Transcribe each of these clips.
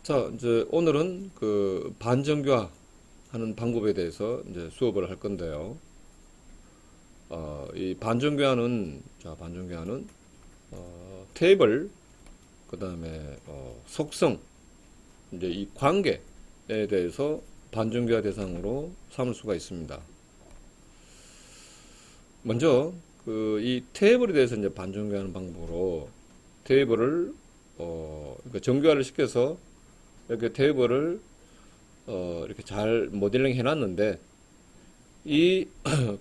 자, 이제 오늘은 그 반정교화 하는 방법에 대해서 이제 수업을 할 건데요. 이 반정교화는 테이블, 그 다음에 속성, 이제 이 관계에 대해서 반정교화 대상으로 삼을 수가 있습니다. 먼저 그 이 테이블에 대해서 이제 반정교화하는 방법으로 테이블을 그러니까 정교화를 시켜서 이렇게 테이블을 이렇게 잘 모델링 해놨는데 이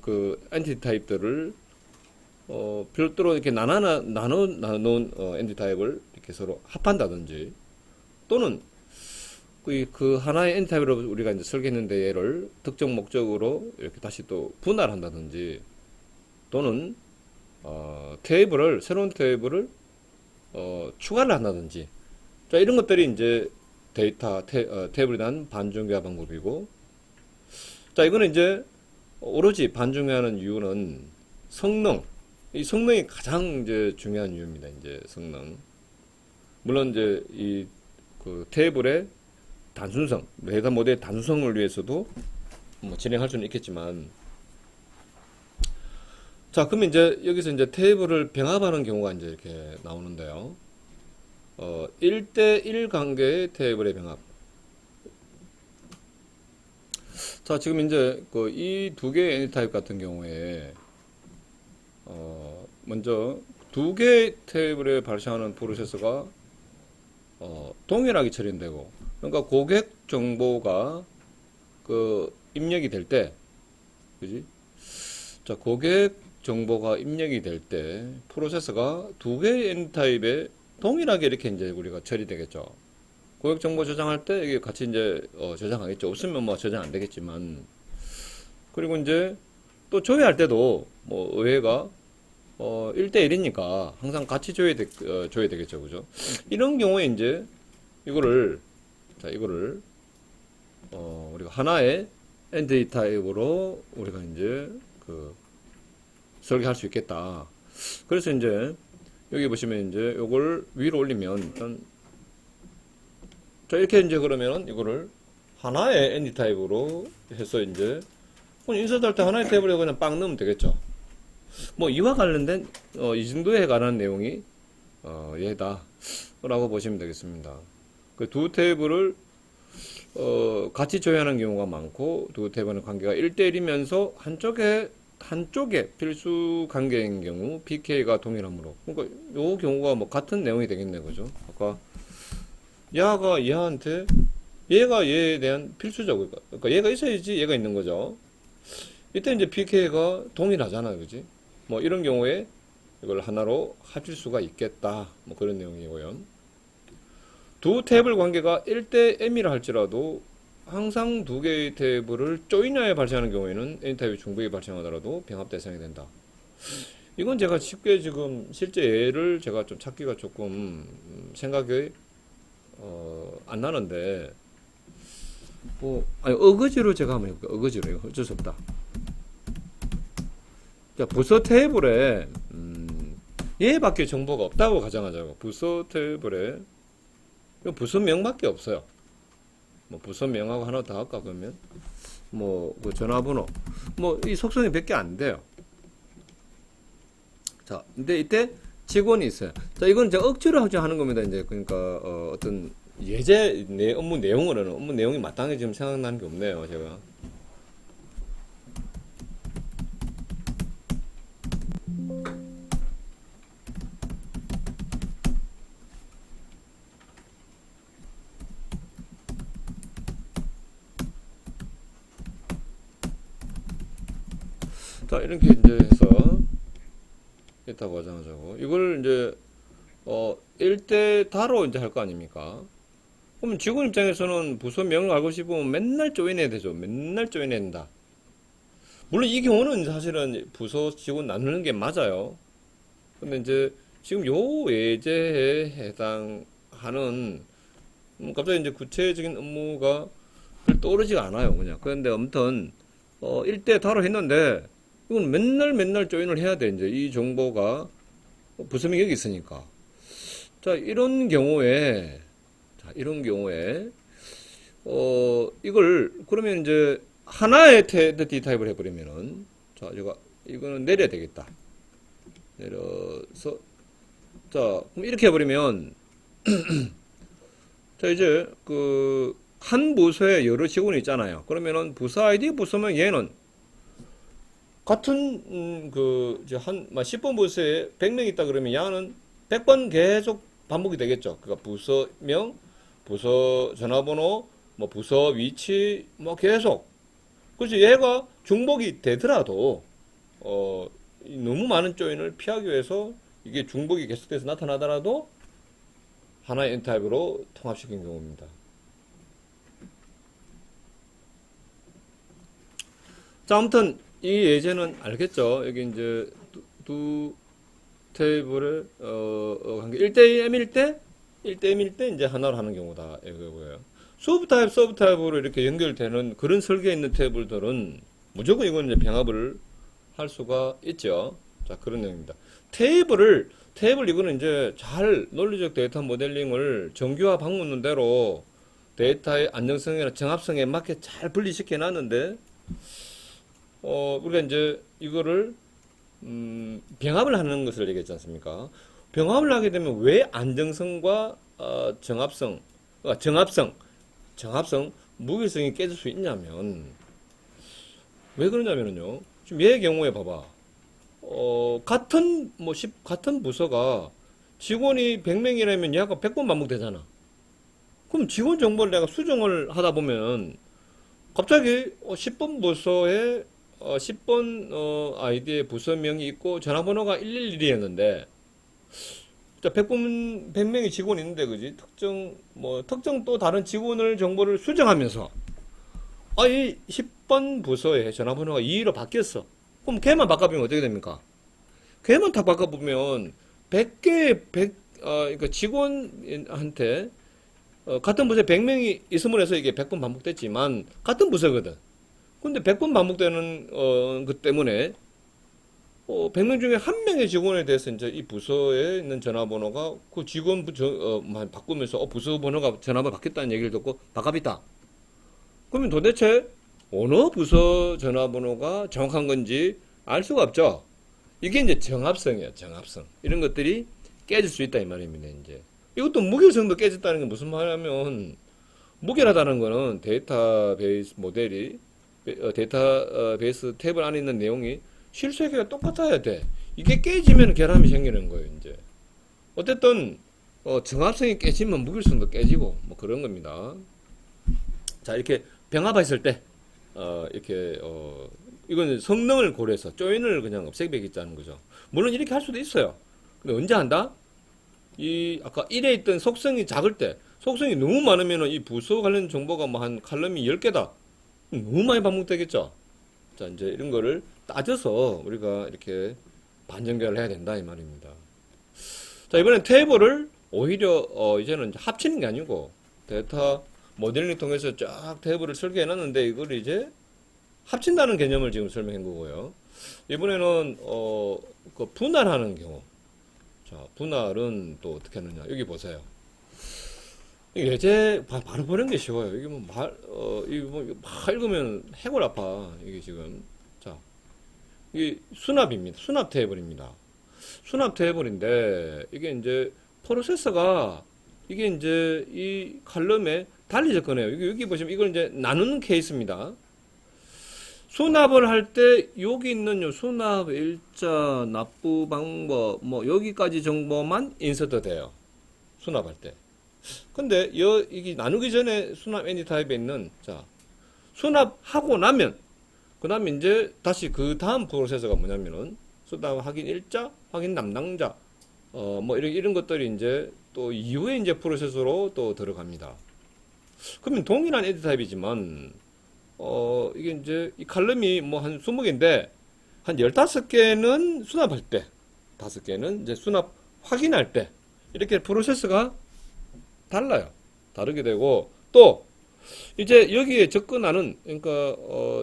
그 엔티티 타입들을 별도로 이렇게 나눠 놓은 엔티티 타입을 이렇게 서로 합한다든지 또는 그 하나의 엔티티 타입으로 우리가 이제 설계했는데 얘를 특정 목적으로 이렇게 다시 또 분할한다든지 또는 새로운 테이블을 추가를 한다든지 자 이런 것들이 이제 테이블에 대한 반정교화 방법이고 자 이거는 이제 오로지 반중요하는 이유는 성능. 이 성능이 가장 이제 중요한 이유입니다. 이제 성능. 물론 이제 이 그 테이블의 단순성, 회사 모델의 단순성을 위해서도 뭐 진행할 수는 있겠지만, 자 그러면 이제 여기서 이제 테이블을 병합하는 경우가 이제 이렇게 나오는데요. 1대1 관계의 테이블의 병합. 자, 지금 이제 이 두 개의 애니 타입 같은 경우에 먼저 두 개의 테이블에 발생하는 프로세서가 동일하게 처리되고, 그러니까 고객 정보가 입력이 될 때, 그지? 자, 고객 정보가 입력이 될 때 프로세서가 두 개의 애니 타입에 동일하게 이렇게 이제 우리가 처리되겠죠. 고객 정보 저장할 때 이게 같이 이제 저장하겠죠. 없으면 뭐 저장 안 되겠지만. 그리고 이제 또 조회할 때도 뭐 의회가 1대1이니까 항상 같이 줘야 되겠죠. 그죠? 이런 경우에 이제 이거를 우리가 하나의 엔티티 타입으로 우리가 이제 설계할 수 있겠다. 그래서 이제 여기 보시면 이제 요걸 위로 올리면 일단 자, 이렇게 이제 그러면은 이거를 하나의 엔티 타입으로 해서 이제 인서트할 때 하나의 테이블에 그냥 빵 넣으면 되겠죠. 뭐 이와 관련된 이 정도에 관한 내용이 얘다 라고 보시면 되겠습니다. 그 두 테이블을 같이 조회하는 경우가 많고 두 테이블의 관계가 1대1이면서 한쪽에 필수 관계인 경우 PK가 동일하므로 그러니까 요 경우가 뭐 같은 내용이 되겠네 그죠? 아까 야가 얘한테 얘가 얘에 대한 필수적 그러니까 얘가 있어야지 얘가 있는 거죠. 이때 이제 PK가 동일하잖아요, 그지? 뭐 이런 경우에 이걸 하나로 합칠 수가 있겠다. 뭐 그런 내용이고요. 두 테이블 관계가 1대 M이라 할지라도 항상 두 개의 테이블을 조인하여 발생하는 경우에는 N 타입이 중복이 발생하더라도 병합 대상이 된다. 이건 제가 쉽게 지금 실제 예를 제가 좀 찾기가 조금 생각이 안 나는데 아니 어거지로 제가 한번 해볼게요. 어거지로 이거 어쩔 수 없다. 자, 부서 테이블에 얘밖에 정보가 없다고 가정하자고. 부서 테이블에 부서명밖에 없어요. 뭐 부서명하고 하나 더 할까 그러면 그 전화번호 이 속성이 100개 안 돼요. 자, 근데 이때 직원이 있어요. 자, 이건 이제 억지로 하는 겁니다. 이제 그러니까 어떤 업무 내용으로는 업무 내용이 마땅히 지금 생각나는 게 없네요, 제가. 자, 이렇게 이제 해서 있다고 하자고. 이걸 이제 1대 다로 이제 할 거 아닙니까? 그럼 직원 입장에서는 부서명을 알고 싶으면 맨날 조인해야 되죠. 맨날 조인해야 된다. 물론 이 경우는 사실은 부서 직원 나누는 게 맞아요. 근데 이제 지금 요 예제에 해당하는 갑자기 이제 구체적인 업무가 떠오르지가 않아요. 그냥. 그런데 아무튼 1대 다로 했는데 이건 맨날 조인을 해야 돼. 이제 이 정보가 부서명이 여기 있으니까. 자, 이런 경우에 자, 이런 경우에, 이걸, 그러면 이제, 하나의 엔티티 타입을 해버리면은, 자, 이거는 내려야 되겠다. 내려서, 자, 그럼 이렇게 해버리면, 자, 이제, 한 부서에 여러 직원이 있잖아요. 그러면은, 부서 아이디 부서면 얘는, 같은, 이제 10번 부서에 100명 있다 그러면 얘는 100번 계속 반복이 되겠죠. 그러니까 부서명, 부서 전화번호, 뭐 부서 위치, 뭐 계속. 그래서 얘가 중복이 되더라도, 너무 많은 조인을 피하기 위해서 이게 중복이 계속돼서 나타나더라도 하나의 N타입으로 통합시킨 경우입니다. 자, 아무튼 이 예제는 알겠죠? 여기 이제 두 테이블의 관계 1대 M일 때 1대 M일 때 이제 하나로 하는 경우다 이거고요. 서브 타입으로 이렇게 연결되는 그런 설계에 있는 테이블들은 무조건 이건 이제 병합을 할 수가 있죠. 자, 그런 내용입니다. 테이블 이거는 이제 잘 논리적 데이터 모델링을 정규화 바꾸는 대로 데이터의 안정성이나 정합성에 맞게 잘 분리시켜 놨는데 우리가 이제 이거를 병합을 하는 것을 얘기했지 않습니까? 병합을 하게 되면 왜 안정성과 정합성, 무게성이 깨질 수 있냐면 왜 그러냐면요. 지금 얘의 경우에 봐봐. 같은 부서가 직원이 100명이라면 얘가 100번 반복되잖아. 그럼 직원 정보를 내가 수정을 하다 보면 갑자기 10번 부서에 10번 아이디의 부서명이 있고 전화번호가 111이었는데 자, 100명의 직원이 있는데 그지? 특정 또 다른 직원을 정보를 수정하면서 이 10번 부서에 전화번호가 2로 바뀌었어. 그럼 걔만 바꿔보면 어떻게 됩니까? 걔만 딱 바꿔보면 그러니까 직원한테 같은 부서에 100명이 있음으로 해서 이게 100번 반복됐지만 같은 부서거든. 근데 100번 반복되는 그 때문에 100명 중에 한 명의 직원에 대해서 이제 이 부서에 있는 전화번호가 그 직원 바꾸면서 부서 번호가 전화번호 바뀌었다는 얘기를 듣고 바꿔있다. 그러면 도대체 어느 부서 전화번호가 정확한 건지 알 수가 없죠. 이게 이제 정합성이에요. 정합성. 이런 것들이 깨질 수 있다 이 말입니다. 이제 이것도 무결성도 깨졌다는 게 무슨 말이냐면 무결하다는 거는 데이터베이스 모델이 데이터베이스 탭을 안에 있는 내용이 실수에게 똑같아야 돼. 이게 깨지면 결함이 생기는 거예요. 이제 어쨌든 정합성이 깨지면 무결성도 깨지고 뭐 그런 겁니다. 자, 이렇게 병합했을 때 이렇게 이건 성능을 고려해서 조인을 그냥 없애기자는 거죠. 물론 이렇게 할 수도 있어요. 근데 언제 한다? 아까 1에 있던 속성이 작을 때, 속성이 너무 많으면 이 부서 관련 정보가 뭐 한 칼럼이 10개다. 너무 많이 반복되겠죠. 자, 이제 이런 거를 따져서 우리가 이렇게 반전개를 해야 된다 이 말입니다. 자, 이번엔 테이블을 오히려 이제는 합치는 게 아니고 데이터 모델링 통해서 쫙 테이블을 설계해 놨는데 이걸 이제 합친다는 개념을 지금 설명한 거고요. 이번에는 그 분할하는 경우. 자, 분할은 또 어떻게 하느냐. 여기 보세요. 예제 바로 보는 게 쉬워요. 이게 이거 막 읽으면 해골 아파. 이게 지금. 자, 이게 수납입니다. 수납 테이블입니다. 수납 테이블인데 이게 이제 프로세서가 이게 이제 이 칼럼에 달리 접근해요. 여기 보시면 이걸 이제 나누는 케이스입니다. 수납을 할 때 여기 있는 요 수납 일자, 납부 방법 뭐 여기까지 정보만 인서트 돼요. 수납할 때. 근데 이게 나누기 전에 수납 애니 타입에 있는 자 수납하고 나면 그다음에 이제 다시 그 다음 프로세서가 뭐냐면은 수납 확인 일자, 확인 담당자 뭐 이런 것들이 이제 또 이후에 이제 프로세서로 또 들어갑니다. 그러면 동일한 애니 타입이지만 이게 이제 이 칼럼이 뭐 한 20개인데 한 15개는 수납할 때 5개는 이제 수납 확인할 때 이렇게 프로세스가 달라요. 다르게 되고 또 이제 여기에 접근하는 그러니까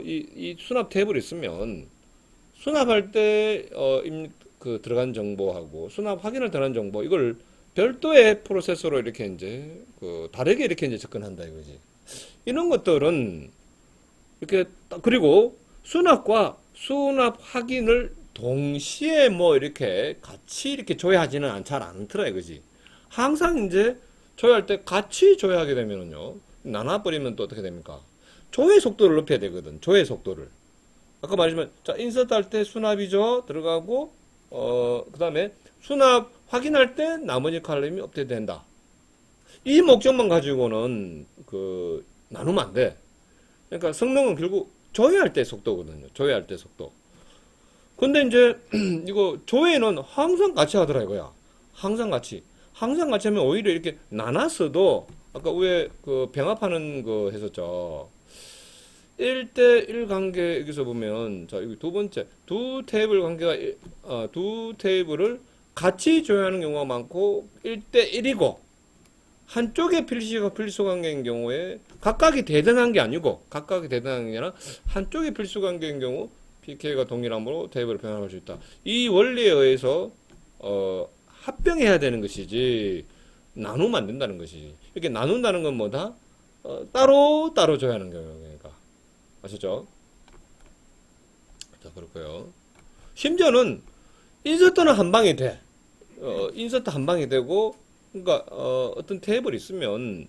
이 수납 탭을 있으면 수납할 때 그 들어간 정보하고 수납 확인을 들어간 정보 이걸 별도의 프로세서로 이렇게 이제 다르게 이렇게 이제 접근한다 이거지. 이런 것들은 이렇게 그리고 수납과 수납 확인을 동시에 뭐 이렇게 같이 이렇게 조회하지는 잘 않더라 이거지. 항상 이제 조회할 때 같이 조회하게 되면은요, 나눠버리면 또 어떻게 됩니까? 조회 속도를 높여야 되거든. 조회 속도를. 아까 말했지만, 자, 인서트 할 때 수납이죠. 들어가고, 그 다음에 수납 확인할 때 나머지 칼럼이 업데이트 된다. 이 목적만 가지고는, 나누면 안 돼. 그러니까 성능은 결국 조회할 때 속도거든요. 조회할 때 속도. 근데 이제, 이거 조회는 항상 같이 하더라 이거야. 항상 같이. 항상 같이 하면 오히려 이렇게 나눴어도, 아까 위에 병합하는 거 했었죠. 1대1 관계 여기서 보면 자 여기 두 번째 두 테이블 관계가 두 테이블을 같이 조회하는 경우가 많고 1대1이고 한쪽의 필수가 필수 관계인 경우에 각각이 대등한 게 아니고 각각이 대등한 게 아니라 한쪽의 필수 관계인 경우 PK가 동일함으로 테이블을 변환할 수 있다. 이 원리에 의해서 합병해야 되는 것이지 나누면 안 된다는 것이지. 이렇게 나눈다는 건 뭐다? 따로 조회하는 경우니까. 아셨죠? 자, 그렇고요. 심지어는 인서트는 한 방이 돼. 인서트 한 방이 되고, 그러니까 어떤 테이블이 있으면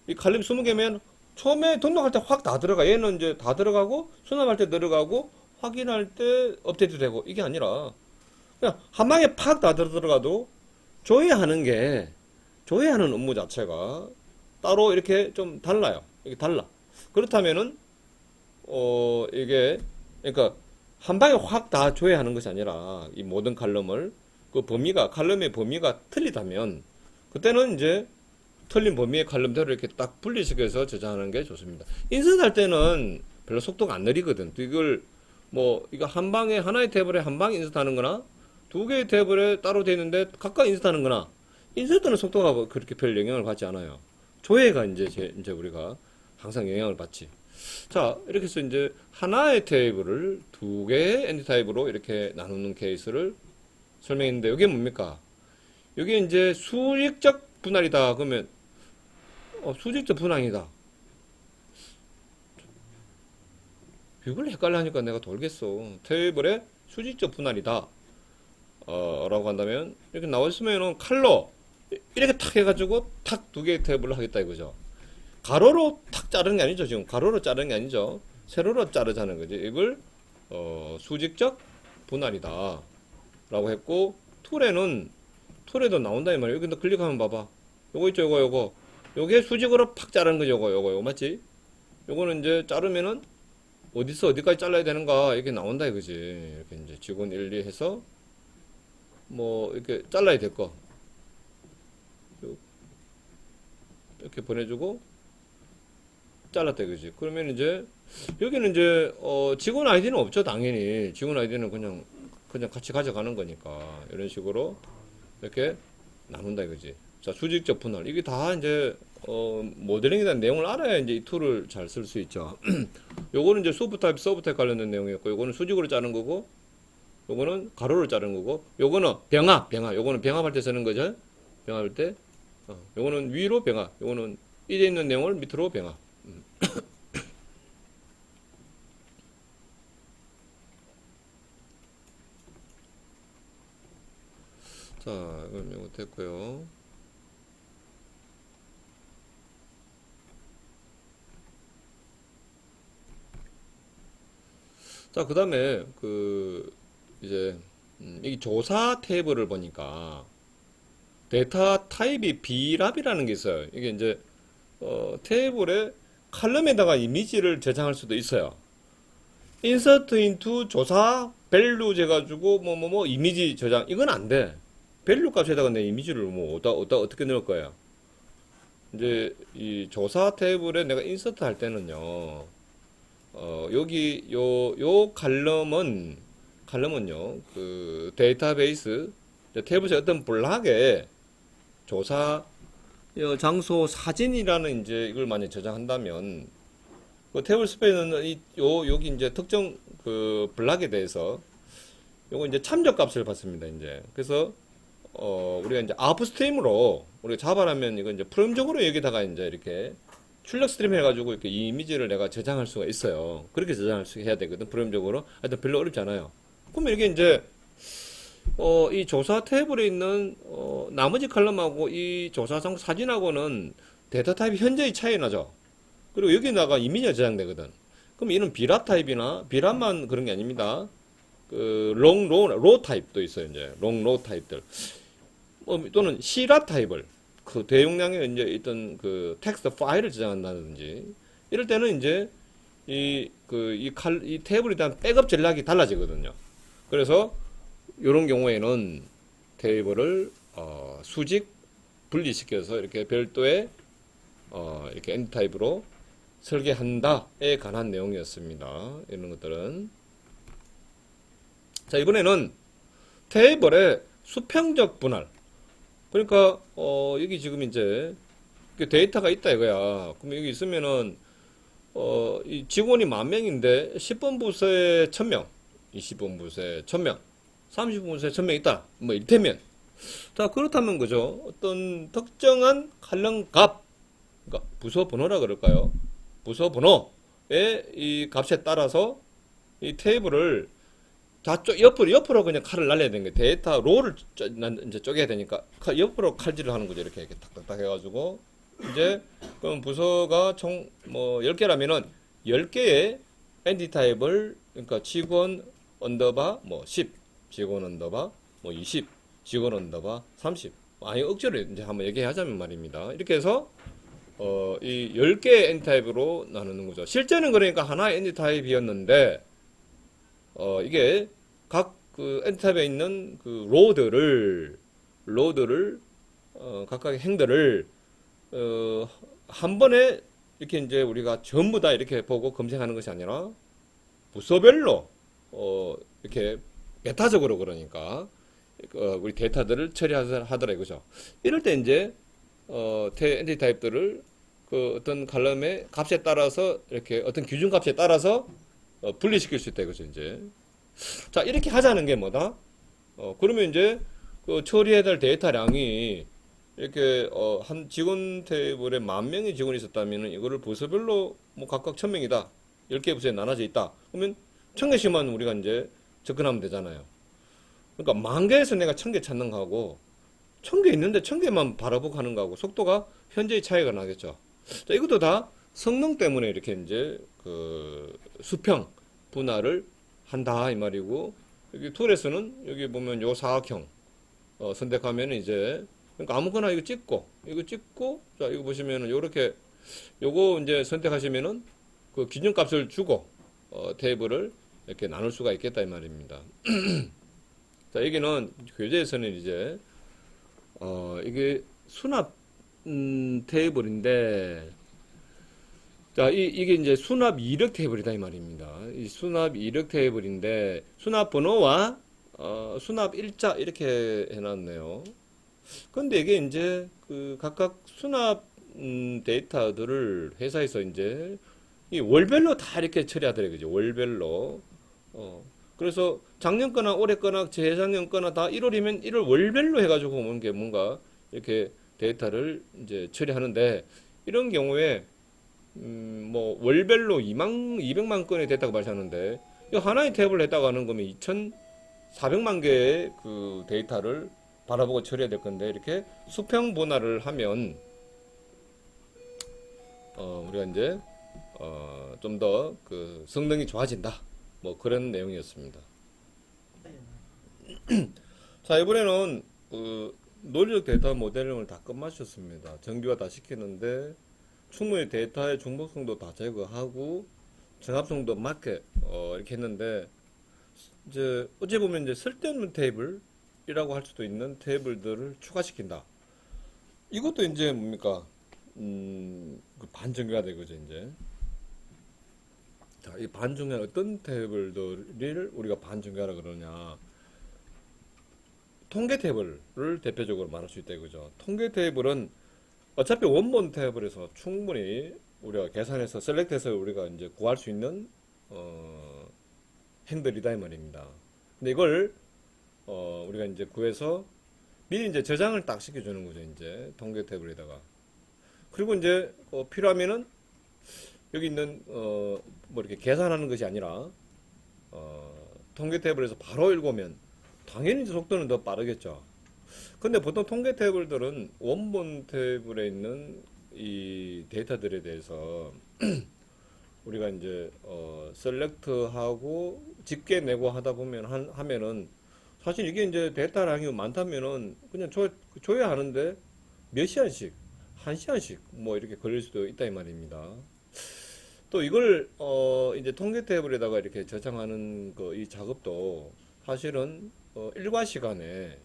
이 칼럼 20개면 처음에 등록할 때 확 다 들어가. 얘는 이제 다 들어가고 수납할 때 들어가고 확인할 때 업데이트 되고 이게 아니라 그냥 한 방에 팍 다 들어가도 조회하는 업무 자체가 따로 이렇게 좀 달라요. 이게 달라. 그렇다면은 이게, 그러니까, 한 방에 확 다 조회하는 것이 아니라, 이 모든 칼럼을, 칼럼의 범위가 틀리다면, 그때는 이제, 틀린 범위의 칼럼대로 이렇게 딱 분리시켜서 저장하는 게 좋습니다. 인쇄할 때는 별로 속도가 안 느리거든. 이거 한 방에, 하나의 테이블에 한 방에 인쇄하는 거나, 두 개의 테이블에 따로 되어 있는데, 각각 인쇄하는 거나, 인쇄는 속도가 그렇게 별 영향을 받지 않아요. 조회가 이제 우리가 항상 영향을 받지. 자, 이렇게 해서 이제 하나의 테이블을 두 개의 엔티 타입으로 이렇게 나누는 케이스를 설명했는데, 이게 뭡니까? 이게 이제 수직적 분할이다. 그러면, 수직적 분할이다. 이걸 헷갈려 하니까 내가 돌겠어. 테이블의 수직적 분할이다. 라고 한다면, 이렇게 나와 있으면은 칼로, 이렇게 탁 해가지고 탁 두 개의 테이블을 하겠다 이거죠. 가로로 탁 자르는 게 아니죠. 지금 가로로 자르는 게 아니죠. 세로로 자르자는 거지. 이걸 수직적 분할이다 라고 했고, 툴에도 나온다 이 말이에요. 여기 너 클릭하면 봐봐. 요거 있죠. 요거 요게 수직으로 팍 자르는 거죠. 요거 맞지? 요거는 이제 자르면은 어디서 어디까지 잘라야 되는가 이렇게 나온다 이거지. 이렇게 이제 직원 1, 2 해서 뭐 이렇게 잘라야 될 거 이렇게 보내주고 잘랐다 이거지. 그러면 이제 여기는 이제 직원 아이디는 없죠. 당연히 직원 아이디는 그냥 같이 가져가는 거니까 이런 식으로 이렇게 나눈다 이거지. 자, 수직적 분할 이게 다 이제 모델링에 대한 내용을 알아야 이제 이 툴을 잘 쓸 수 있죠. 요거는 이제 소프 타입, 서브 타입 관련된 내용이었고, 요거는 수직으로 자른 거고, 요거는 가로로 자른 거고, 요거는 병합, 요거는 병합할 때 쓰는 거죠. 병합할 때, 요거는 위로 병합, 요거는 이에 있는 내용을 밑으로 병합. 자, 그럼 이거 됐고요. 자, 그 다음에, 이제, 이 조사 테이블을 보니까, 데이터 타입이 비랍이라는 게 있어요. 이게 이제, 테이블에 칼럼에다가 이미지를 저장할 수도 있어요. insert into 조사 밸류 재가지고, 이미지 저장. 이건 안 돼. 밸류 값에다가 내 이미지를 어떻게 넣을 거야? 이제, 이 조사 테이블에 내가 insert 할 때는요, 여기 요 칼럼은요 데이터베이스 테이블의 어떤 블락에 조사 장소 사진이라는 이제 이걸 만약 저장한다면 그 테이블 스페이스는 여기 이제 특정 블락에 대해서 요거 이제 참조 값을 받습니다. 이제 그래서 우리가 이제 아웃스트림으로 우리가 잡아라면 이거 이제 프레임적으로 여기다가 이제 이렇게 출력 스트림 해가지고 이렇게 이 이미지를 내가 저장할 수가 있어요. 그렇게 저장할 수 해야 되거든. 프레임적으로. 하여튼 별로 어렵지 않아요. 그러면 이게 이제 이 조사 테이블에 있는 나머지 컬럼하고 이 조사상 사진하고는 데이터 타입이 현저히 차이 나죠. 그리고 여기다가 이미지가 저장되거든. 그럼 이는 비랍 타입이나 비랍만 그런 게 아닙니다. 그 로 타입도 있어요. 이제 로 타입들. 또는 C랍 타입을 그 대용량의 이제 있던 그 텍스트 파일을 저장한다든지 이럴 때는 이제 이 테이블에 대한 백업 전략이 달라지거든요. 그래서 이런 경우에는 테이블을 수직 분리시켜서 이렇게 별도의 이렇게 엔드 타입으로 설계한다에 관한 내용이었습니다. 이런 것들은 자 이번에는 테이블의 수평적 분할 그러니까 여기 지금 이제 데이터가 있다 이거야. 그럼 여기 있으면은 이 직원이 10,000명인데 10번 부서에 1,000명, 20번 부서에 1,000명, 30번 부서에 1,000명 있다. 뭐 이를테면 자 그렇다면 그죠? 어떤 특정한 칼럼 값, 그러니까 부서 번호라 그럴까요? 부서 번호의 이 값에 따라서 이 테이블을 다 옆으로 그냥 칼을 날려야 되는 거예요. 데이터 롤을 이제 쪼개야 되니까 옆으로 칼질을 하는 거죠. 이렇게 탁탁탁 해가지고 이제 그럼 부서가 총 뭐 10개라면은 10개의 엔티 타입을 그러니까 직원 언더바 뭐 10, 직원 언더바 뭐 20, 직원 언더바 30. 아니 억지로 이제 한번 얘기하자면 말입니다. 이렇게 해서 이 10개의 엔티 타입으로 나누는 거죠. 실제는 그러니까 하나의 엔티 타입이었는데 이게 각 그 엔드탑에 있는 그 로드를 각각의 행들을 한 번에 이렇게 이제 우리가 전부 다 이렇게 보고 검색하는 것이 아니라 부서별로 이렇게 메타적으로 그러니까 우리 데이터들을 처리하더라 이거죠. 이럴 때 이제 엔티티 타입들을 그 어떤 칼럼의 값에 따라서 이렇게 어떤 기준 값에 따라서 분리시킬 수 있다 이거죠 이제. 자 이렇게 하자는 게 뭐다? 그러면 이제 그 처리해야 될 데이터량이 이렇게 한 직원 테이블에 10,000명의 직원이 있었다면 이거를 부서별로 뭐 각각 1,000명이다 10개 부서에 나눠져 있다 그러면 1,000개씩만 우리가 이제 접근하면 되잖아요. 그러니까 10,000개에서 내가 1,000개 찾는 거하고 1,000개 있는데 1,000개만 바라보고 하는 거하고 속도가 현저히 차이가 나겠죠. 자 이것도 다 성능 때문에 이렇게 이제 그 수평 분할을 한다 이 말이고 여기 툴에서는 여기 보면 요 사각형 선택하면 이제 그러니까 아무거나 이거 찍고 자 이거 보시면은 요렇게 요거 이제 선택하시면은 그 기준 값을 주고 테이블을 이렇게 나눌 수가 있겠다 이 말입니다. 자 여기는 교재에서는 이제 이게 수납 테이블인데 자, 이게 이제 수납 이력 테이블이다 이 말입니다. 이 수납 이력 테이블인데 수납 번호와 수납 일자 이렇게 해놨네요. 근데 이게 이제 그 각각 수납 데이터들을 회사에서 이제 이 월별로 다 이렇게 처리하더래요, 그죠? 월별로. 그래서 작년 거나 올해 거나 재작년 거나 다 1월이면 1월 월별로 해가지고 오는 게 뭔가 이렇게 데이터를 이제 처리하는데 이런 경우에 뭐 월별로 200만 건이 됐다고 말하는데 이 하나의 탭을 했다고 하는 거면 2,400만 개의 그 데이터를 바라보고 처리해야 될 건데 이렇게 수평 분할을 하면 우리가 이제 좀 더 그 성능이 좋아진다 뭐 그런 내용이었습니다. 자 이번에는 그 논리적 데이터 모델링을 다 끝마쳤습니다. 정규화 다 시키는데 충분히 데이터의 중복성도 다 제거하고 정합성도 맞게 이렇게 했는데 이제 어찌 보면 이제 쓸데없는 테이블이라고 할 수도 있는 테이블들을 추가시킨다. 이것도 이제 뭡니까? 그 반정교화 되거죠 이제. 자, 이 반정교화 어떤 테이블들을 우리가 반정교화라 그러냐? 통계 테이블을 대표적으로 말할 수 있다 이거죠. 통계 테이블은 어차피 원본 테이블에서 충분히 우리가 계산해서 셀렉트해서 우리가 이제 구할 수 있는 행들이다 이 말입니다. 근데 이걸 우리가 이제 구해서 미리 이제 저장을 딱 시켜주는 거죠. 이제 통계 탭에다가. 그리고 이제 필요하면은 여기 있는 뭐 이렇게 계산하는 것이 아니라 통계 탭을 해서 바로 읽으면 당연히 이제 속도는 더 빠르겠죠. 근데 보통 통계 탭들은 원본 탭에 있는 이 데이터들에 대해서 우리가 이제 셀렉트하고 집계 내고 하다 보면 하면은 사실 이게 이제 데이터량이 많다면은 그냥 줘야 하는데 몇 시간씩, 한 시간씩 뭐 이렇게 걸릴 수도 있다 이 말입니다. 또 이걸 이제 통계 탭에다가 이렇게 저장하는 이 작업도 사실은 일과 시간에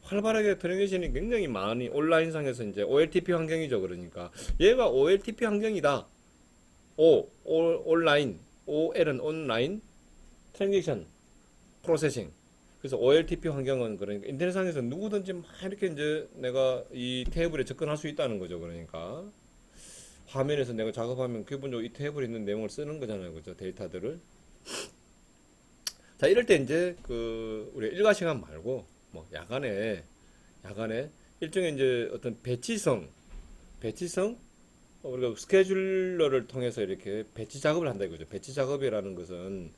활발하게 트랜지션이 굉장히 많이 온라인상에서 이제 OLTP 환경이죠. 그러니까 얘가 OLTP 환경이다. 온라인, OL은 온라인 트랜지션 프로세싱. 그래서 OLTP 환경은 그러니까 인터넷상에서 누구든지 막 이렇게 이제 내가 이 테이블에 접근할 수 있다는 거죠. 그러니까 화면에서 내가 작업하면 기본적으로 이 테이블에 있는 내용을 쓰는 거잖아요. 그죠? 데이터들을. 자, 이럴 때 이제 우리 일과 시간 말고 뭐 야간에 일종의 이제 어떤 배치성 우리가 스케줄러를 통해서 이렇게 배치 작업을 한다 이거죠. 배치 작업이라는 것은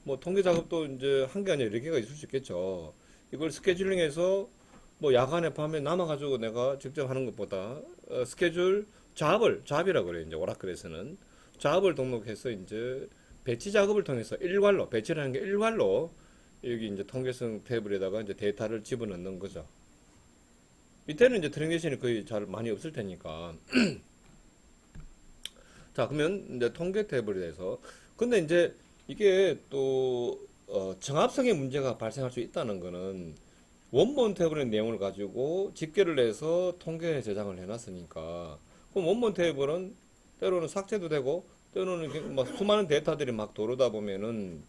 뭐 통계 작업도 이제 한 개 아니라 여러 개가 있을 수 있겠죠. 이걸 스케줄링해서 뭐 야간에 밤에 남아가지고 내가 직접 하는 것보다 스케줄 잡이라고 그래요. 이제 오라클에서는 잡을 등록해서 이제 배치 작업을 통해서 일괄로 배치라는 게 일괄로 여기 이제 통계성 테이블에다가 이제 데이터를 집어넣는 거죠. 이때는 이제 트랜지션이 거의 잘 많이 없을 테니까. 자, 그러면 이제 통계 테이블에 대해서 근데 이제 이게 또 정합성의 문제가 발생할 수 있다는 거는 원본 테이블의 내용을 가지고 집계를 해서 통계에 저장을 해놨으니까 그럼 원본 테이블은 때로는 삭제도 되고 때로는 막 수많은 데이터들이 막 돌아다 보면은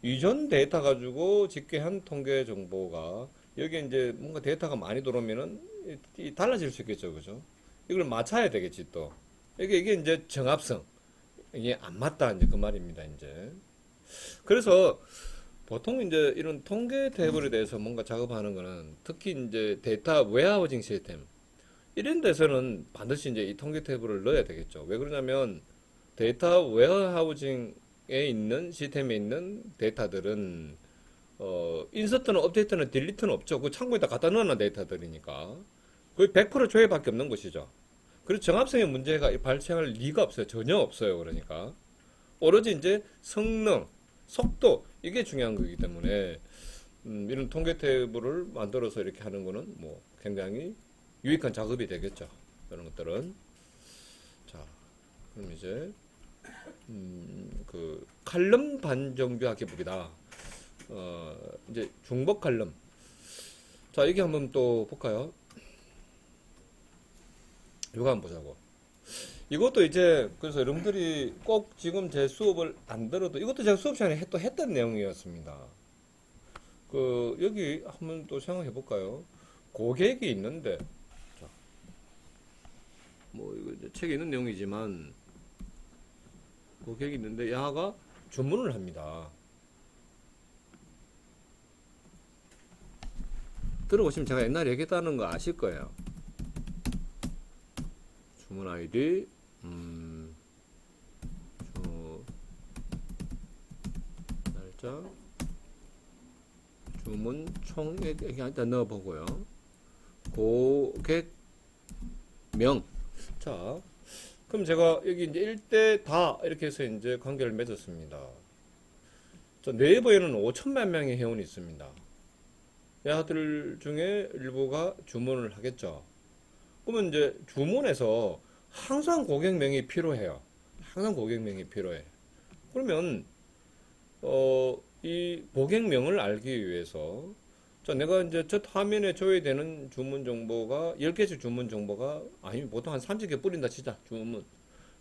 이전 데이터 가지고 집계한 통계 정보가 여기에 이제 뭔가 데이터가 많이 들어오면은 달라질 수 있겠죠, 그죠? 이걸 맞춰야 되겠지 또. 이게 이제 정합성. 이게 안 맞다 이제 그 말입니다, 이제. 그래서 보통 이제 이런 통계 탭에 대해서 뭔가 작업하는 거는 특히 이제 데이터 웨어하우징 시스템 이런 데서는 반드시 이제 이 통계 탭을 넣어야 되겠죠. 왜 그러냐면 데이터 웨어하우징에 있는 시스템에 있는 데이터들은 인서트는 업데이트는 딜리트는 없죠. 그 창고에다 갖다 넣어놓은 데이터들이니까 거의 100% 조회밖에 없는 것이죠. 그리고 정합성의 문제가 발생할 리가 없어요. 전혀 없어요. 그러니까 오로지 이제 성능, 속도 이게 중요한 거기 때문에 이런 통계 탭을 만들어서 이렇게 하는 거는 뭐 굉장히 유익한 작업이 되겠죠. 이런 것들은 자 그럼 이제 그 칼럼 반정교화 기법이다. 이제 중복 칼럼. 자 이게 한번 또 볼까요? 이거 한번 보자고. 이것도 이제 그래서 여러분들이 꼭 지금 제 수업을 안 들어도 이것도 제가 수업 시간에 또 했던 내용이었습니다. 여기 한번 또 생각해 볼까요? 고객이 있는데 자, 뭐 이거 이제 책에 있는 내용이지만 고객이 있는데 야가 주문을 합니다. 들어보시면 제가 옛날에 얘기했다는 거 아실 거예요. 주문 아이디 날짜 주문 총액 일단 넣어보고요. 고객명. 자, 그럼 제가 여기 이제 일대 다 이렇게 해서 이제 관계를 맺었습니다. 자, 네이버에는 5천만 명의 회원이 있습니다. 야들 중에 일부가 주문을 하겠죠. 그러면 이제 주문에서 항상 고객명이 필요해요. 항상 고객명이 필요해. 그러면 이 고객명을 알기 위해서 자, 내가 이제 첫 화면에 줘야 되는 주문 정보가 10개씩 주문 정보가 아니면 보통 한 30개 뿌린다 치자. 주문.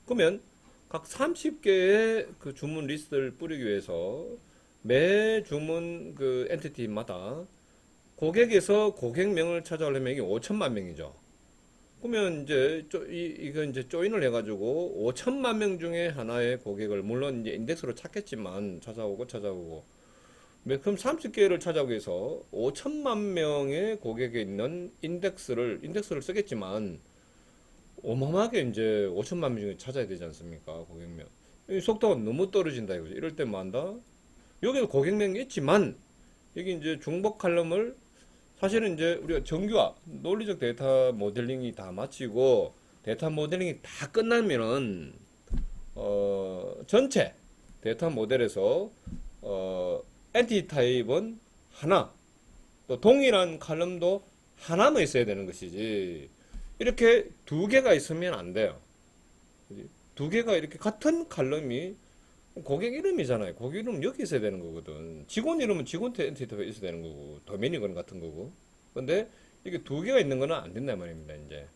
그러면 각 30개의 그 주문 리스트를 뿌리기 위해서 매 주문 그 엔티티마다 고객에서 고객명을 찾아오려면 이게 5천만 명이죠. 그러면 이제 이거 이제 조인을 해가지고 5천만 명 중에 하나의 고객을 물론 이제 인덱스로 찾겠지만 찾아오고 그럼 30개를 찾아오기 위해서 5천만 명의 고객에 있는 인덱스를 쓰겠지만, 어마어마하게 이제 5천만 명 중에 찾아야 되지 않습니까? 고객명. 이 속도가 너무 떨어진다 이거죠. 이럴 때 뭐 한다? 여기도 고객명이 있지만, 여기 이제 중복 칼럼을 사실은 이제 우리가 정교화, 논리적 데이터 모델링이 다 마치고 데이터 모델링이 다 끝나면은 전체 데이터 모델에서 엔티티 타입은 하나, 또 동일한 칼럼도 하나만 있어야 되는 것이지. 이렇게 두 개가 있으면 안 돼요. 두 개가 이렇게 같은 칼럼이 고객 이름이잖아요. 고객 이름 여기 있어야 되는 거거든. 직원 이름은 직원 엔티티가 있어야 되는 거고, 도메인이건 같은 거고. 근데 이게 두 개가 있는 거는 안 된단 말입니다. 이제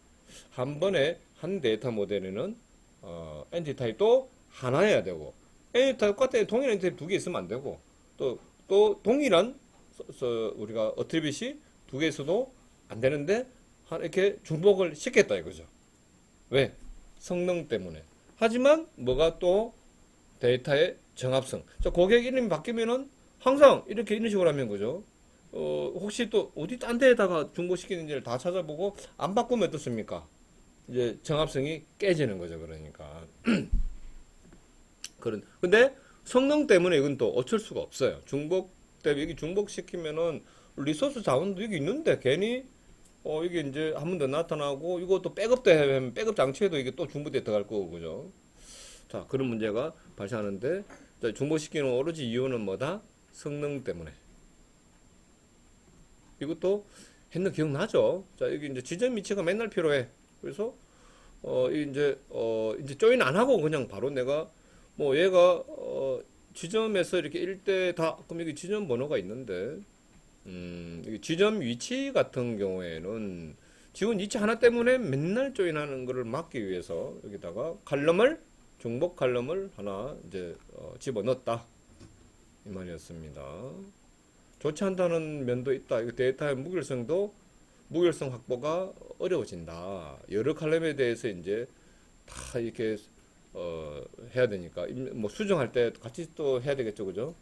한 번에 한 데이터 모델에는 엔티티 타입도 하나여야 되고, 엔티티 타입 같은 동일한 엔티티 타입 두 개 있으면 안 되고, 또 동일한 우리가 어트리빗이 두 개 있어도 안 되는데 이렇게 중복을 시켰다 이거죠. 왜? 성능 때문에. 하지만 뭐가 또 데이터의 정합성. 자, 고객 이름이 바뀌면은 항상 이렇게 이런 식으로 하면 그죠? 혹시 또 어디 딴 데에다가 중복시키는지를 다 찾아보고 안 바꾸면 어떻습니까? 이제 정합성이 깨지는 거죠. 그러니까. 근데 성능 때문에 이건 또 어쩔 수가 없어요. 여기 중복시키면은 리소스 자원도 여기 있는데 괜히 이게 이제 한 번 더 나타나고 이것도 백업도 하면 백업 장치에도 이게 또 중복돼 들어갈 거고 그죠? 자, 그런 문제가 발생하는데, 자, 중복시키는 오로지 이유는 뭐다? 성능 때문에. 이것도 했는 기억나죠? 자, 여기 이제 지점 위치가 맨날 필요해. 그래서, 이제 조인 안 하고 그냥 바로 내가, 뭐 얘가, 지점에서 이렇게 일대 다, 그럼 여기 지점 번호가 있는데, 여기 지점 위치 같은 경우에는 지원 위치 하나 때문에 맨날 조인하는 거를 막기 위해서 여기다가 중복 칼럼을 하나 이제 집어넣었다 이 말이었습니다. 좋지 않다는 면도 있다. 이거 데이터의 무결성 확보가 어려워진다. 여러 칼럼에 대해서 이제 다 이렇게 해야 되니까 뭐 수정할 때 같이 또 해야 되겠죠, 그죠?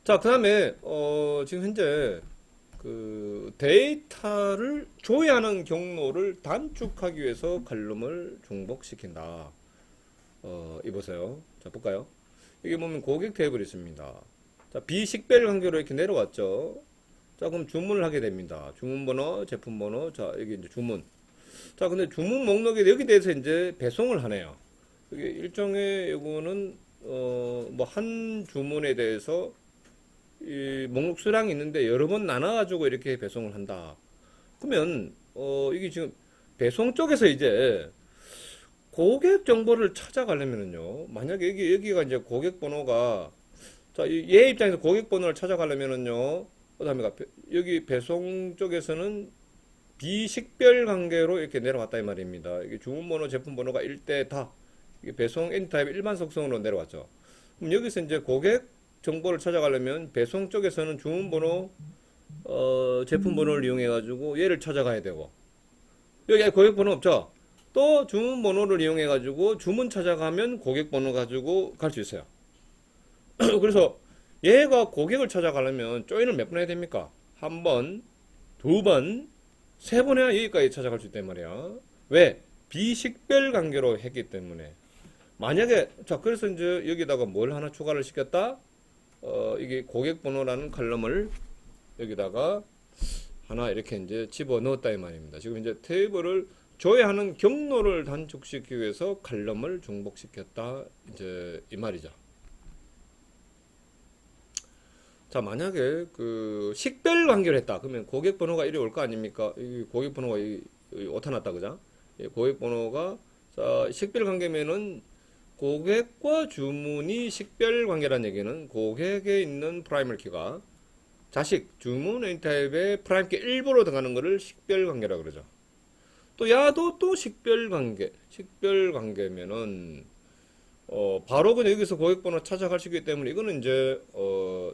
자, 그다음에 지금 현재 그 데이터를 조회하는 경로를 단축하기 위해서 칼럼을 중복시킨다. 이보세요. 자, 볼까요? 여기 보면 고객 테이블이 있습니다. 자, 비식별 관계로 이렇게 내려왔죠. 자, 그럼 주문을 하게 됩니다. 주문 번호, 제품 번호. 자, 여기 이제 주문. 자, 근데 주문 목록에 여기 대해서 이제 배송을 하네요. 이게 일종의 이거는 뭐 한 주문에 대해서 이 목록 수량이 있는데 여러 번 나눠가지고 이렇게 배송을 한다. 그러면 이게 지금 배송 쪽에서 이제 고객 정보를 찾아가려면은요. 만약에 여기가 이제 고객 번호가 자, 얘 입장에서 고객 번호를 찾아가려면은요. 그다음에 여기 배송 쪽에서는 비식별 관계로 이렇게 내려왔다 이 말입니다. 이게 주문 번호, 제품 번호가 일대 다 이게 배송 엔타입 일반 속성으로 내려왔죠. 그럼 여기서 이제 고객 정보를 찾아가려면 배송 쪽에서는 주문번호, 제품번호를 이용해가지고 얘를 찾아가야 되고 여기 고객번호 없죠? 또 주문번호를 이용해가지고 주문 찾아가면 고객번호 가지고 갈 수 있어요. 그래서 얘가 고객을 찾아가려면 조인을 몇 번 해야 됩니까? 한 번, 두 번, 세 번 해야 여기까지 찾아갈 수 있단 말이야. 왜? 비식별 관계로 했기 때문에. 만약에 자 그래서 이제 여기다가 뭘 하나 추가를 시켰다? 이게 고객 번호라는 칼럼을 여기다가 하나 이렇게 이제 집어 넣었다 이 말입니다. 지금 이제 테이블을 조회하는 경로를 단축시키기 위해서 칼럼을 중복시켰다 이제 이 말이죠. 자, 만약에 그 식별 관계를 했다. 그러면 고객 번호가 이리 올 거 아닙니까? 이 고객 번호가 오타 났다 그죠? 고객 번호가 자, 식별 관계면은 고객과 주문이 식별 관계라는 얘기는 고객에 있는 프라이머리 키가 주문 엔타입의 프라임 키 일부로 들어가는 것을 식별 관계라고 그러죠. 또 야도 또 식별 관계면은 바로 그냥 여기서 고객 번호 찾아갈 수 있기 때문에 이거는 이제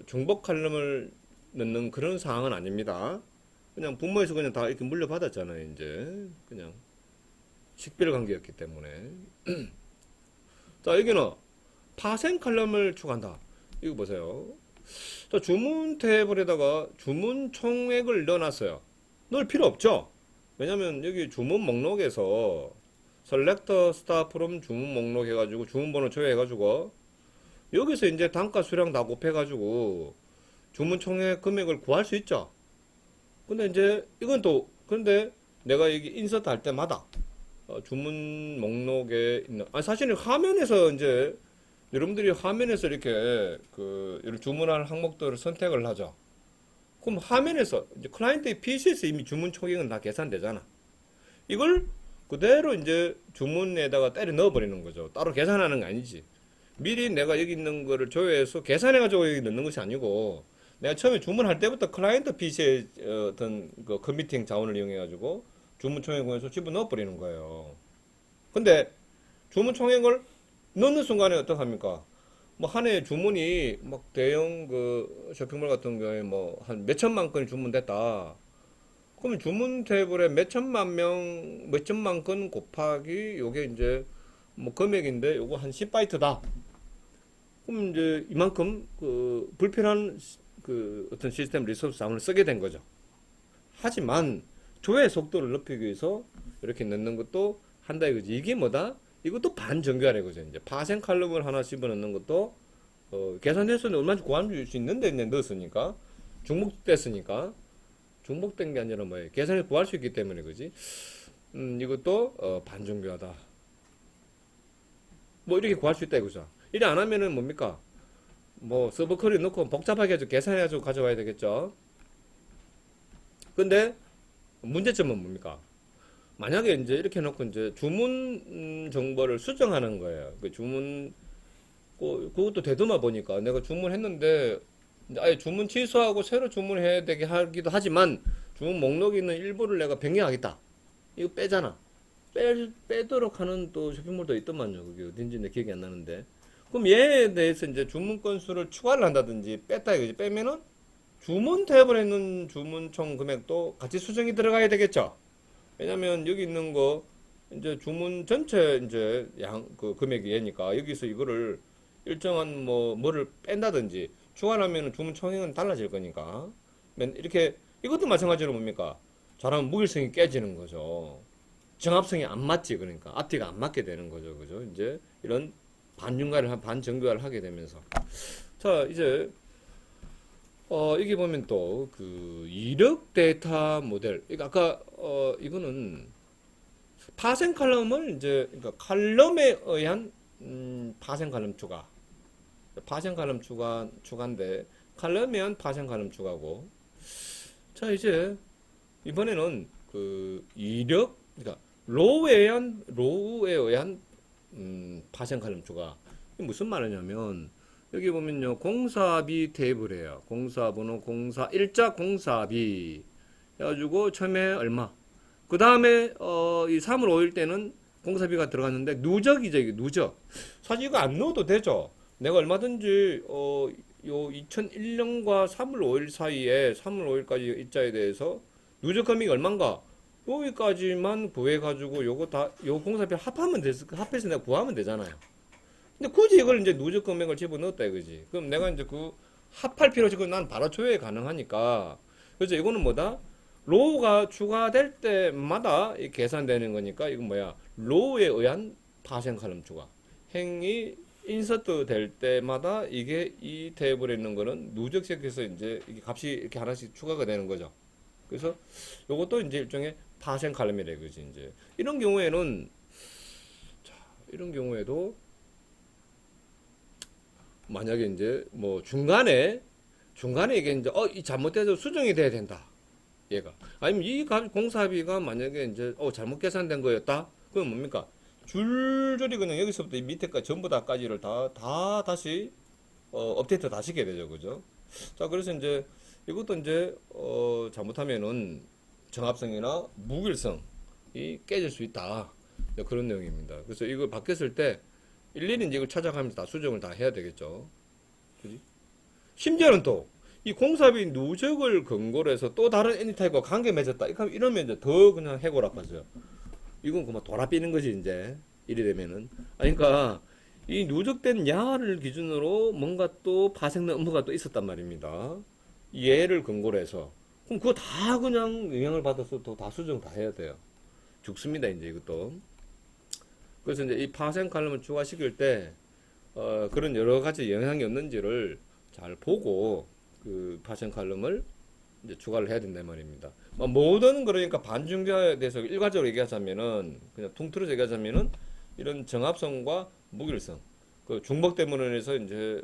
중복 칼럼을 넣는 그런 상황은 아닙니다. 그냥 분모에서 그냥 다 이렇게 물려받았잖아요. 이제 그냥 식별 관계였기 때문에. 자, 여기는 파생 칼럼을 추가한다. 이거 보세요. 자, 주문 탭에다가 주문 총액을 넣어놨어요. 넣을 필요 없죠? 왜냐면 여기 주문 목록에서 셀렉터 스타 프롬 주문 목록 해가지고 주문 번호 조회해가지고 여기서 이제 단가 수량 다 곱해가지고 주문 총액 금액을 구할 수 있죠. 근데 이제 이건 또 근데 내가 여기 인서트 할 때마다 주문 목록에 있는 사실은 화면에서 이제 여러분들이 화면에서 이렇게 이런 주문할 항목들을 선택을 하죠. 그럼 화면에서 이제 클라이언트의 PC에서 이미 주문 총액은 다 계산되잖아. 이걸 그대로 이제 주문에다가 때려 넣어버리는 거죠. 따로 계산하는 거 아니지. 미리 내가 여기 있는 거를 조회해서 계산해가지고 여기 넣는 것이 아니고 내가 처음에 주문할 때부터 클라이언트 PC의 어떤 그 커미팅 자원을 이용해가지고 주문 총액에서 집어넣어 버리는 거예요. 근데 주문 총액을 넣는 순간에 어떡합니까? 뭐 한 해 주문이 막 대형 그 쇼핑몰 같은 경우에 뭐 한 몇천만 건이 주문됐다. 그러면 주문 테이블에 몇천만 건 곱하기 요게 이제 뭐 금액인데 요거 한 10바이트다. 그럼 이제 이만큼 그 불필요한 그 어떤 시스템 리소스 자원을 쓰게 된 거죠. 하지만 조회 속도를 높이기 위해서 이렇게 넣는 것도 한다 이거지. 이게 뭐다? 이것도 반정교화라 이거죠. 이제 파생 칼럼을 하나 집어넣는 것도 계산해서는 얼마인지 구할 수 있는데 이제 넣었으니까 중복됐으니까 중복된 게 아니라 뭐예요? 계산해서 구할 수 있기 때문에 그지. 이것도 반정교화다. 뭐 이렇게 구할 수 있다 이거죠. 이래 안 하면은 뭡니까? 뭐 서버 쿼리 넣고 복잡하게 해서 계산해가지고 가져와야 되겠죠. 근데 문제점은 뭡니까? 만약에 이제 이렇게 해놓고 이제 주문 정보를 수정하는 거예요. 그 주문 그것도 되돌아 보니까 내가 주문했는데 아예 주문 취소하고 새로 주문해야 되게 하기도 하지만 주문 목록에 있는 일부를 내가 변경하겠다. 이거 빼잖아. 빼도록 하는 또 쇼핑몰도 있더만요. 그게 어딘지 내 기억이 안 나는데. 그럼 얘에 대해서 이제 주문 건수를 추가를 한다든지 뺐다 이거지. 빼면은 주문 탭을 있는 주문 총 금액도 같이 수정이 들어가야 되겠죠. 왜냐면 여기 있는 거 이제 주문 전체 이제 그 금액이 얘니까 여기서 이거를 일정한 뭐를 뺀다든지 추가를 하면 주문 총액은 달라질 거니까 이렇게 이것도 마찬가지로 뭡니까? 잘하면 무일성이 깨지는 거죠. 정합성이 안 맞지. 그러니까 앞뒤가 안 맞게 되는 거죠. 그죠? 이제 이런 반정교화를 하게 되면서 자 이제 여기 보면 또 그 이력 데이터 모델. 그러니까 아까 이거는 파생 칼럼을 이제 그러니까 칼럼에 의한 파생 칼럼 추가. 파생 칼럼 추가인데 칼럼에 의한 파생 칼럼 추가고. 자 이제 이번에는 그 이력 그러니까 로우에 의한 파생 칼럼 추가. 이게 무슨 말이냐면 여기 보면요 공사비 테이블이에요. 공사번호 일자 공사비 해가지고 처음에 얼마 그 다음에 이 3월 5일 때는 공사비가 들어갔는데 누적이죠. 이게 누적. 사실 이거 안 넣어도 되죠. 내가 얼마든지 요 2001년과 3월 5일 사이에 3월 5일까지 일자에 대해서 누적 금액이 얼마인가 여기까지만 구해가지고 요거 다 요 공사비 합해서 내가 구하면 되잖아요. 근데 굳이 이걸 이제 누적 금액을 집어넣었다 이거지. 그럼 내가 이제 그 합할 필요 없이 난 바로 조회 가능하니까. 그래서 이거는 뭐다? 로우가 추가될 때마다 계산되는 거니까 이건 뭐야? 로우에 의한 파생 칼럼 추가. 행이 인서트 될 때마다 이게 이 테이블에 있는 거는 누적시켜서 이제 이게 값이 이렇게 하나씩 추가가 되는 거죠. 그래서 요것도 이제 일종의 파생 칼럼이래 그지 이제. 이런 경우에는 이런 경우에도 만약에 이제 뭐 중간에 이게 이제 이 잘못돼서 수정이 돼야 된다. 얘가 아니면 이 공사비가 만약에 이제 잘못 계산된 거였다. 그럼 뭡니까? 줄줄이 그냥 여기서부터 이 밑에까지 전부 다까지를 다시 업데이트 다 시켜야 되죠. 그죠? 자, 그래서 이제 이것도 이제 잘못하면은 정합성이나 무결성이 깨질 수 있다. 그런 내용입니다. 그래서 이걸 바뀌었을 때 일일이 이제 이걸 찾아가면서 다 수정을 다 해야 되겠죠. 그지? 심지어는 또 이 공사비 누적을 근거로 해서 또 다른 애니타입과 관계 맺었다. 이러면 이제 더 그냥 해고라까지요. 이건 그만 돌아삐는 거지 이제 이래 되면은. 그러니까 이 누적된 야를 기준으로 뭔가 또 파생된 업무가 또 있었단 말입니다. 얘를 근거로 해서. 그럼 그거 다 그냥 영향을 받아서 또 다 수정 다 해야 돼요. 죽습니다, 이제 이것도. 그래서 이제 이 파생 칼럼을 추가시킬 때, 그런 여러 가지 영향이 없는지를 잘 보고, 그 파생 칼럼을 이제 추가를 해야 된단 말입니다. 모든 그러니까 반중교에 대해서 일괄적으로 얘기하자면은, 그냥 통틀어서 얘기하자면은, 이런 정합성과 무결성, 그 중복 때문에 해서 이제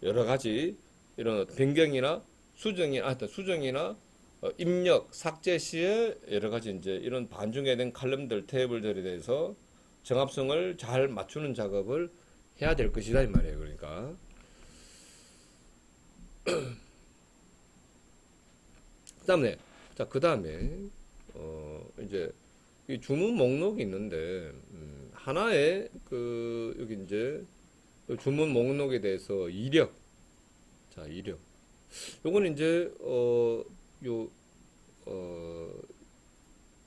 여러 가지 이런 변경이나 수정이나 입력, 삭제 시에 여러 가지 이제 이런 반중에 된 칼럼들, 테이블들에 대해서 정합성을 잘 맞추는 작업을 해야 될 것이다 이 말이에요. 그러니까 그 다음에 이제 이 주문 목록이 있는데 하나의 그 여기 이제 주문 목록에 대해서 이력 요거는 이제 요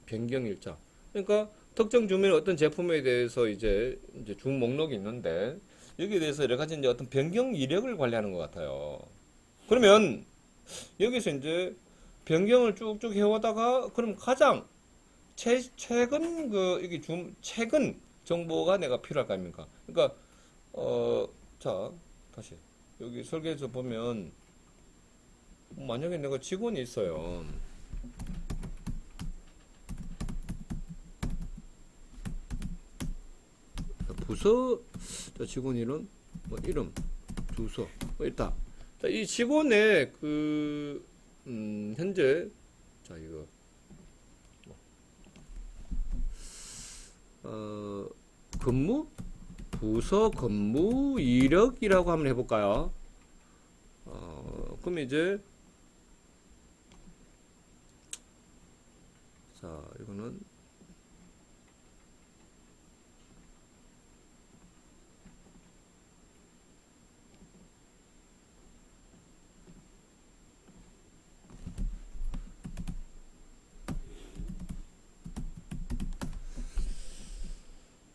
변경 일자. 그러니까 특정 주문의 어떤 제품에 대해서 이제 주문 목록이 있는데 여기에 대해서 여러 가지 이제 어떤 변경 이력을 관리하는 것 같아요. 그러면 여기서 이제 변경을 쭉쭉 해오다가 그럼 가장 최근 그 여기 최근 정보가 내가 필요할 거 아닙니까? 그러니까 자 다시 여기 설계에서 보면 만약에 내가 직원이 있어요. 부서 직원 이름, 이름, 주소 있다. 자, 이 직원의 그 현재 자 이거 근무 부서 근무 이력이라고 한번 해볼까요? 그럼 이제 자 이거는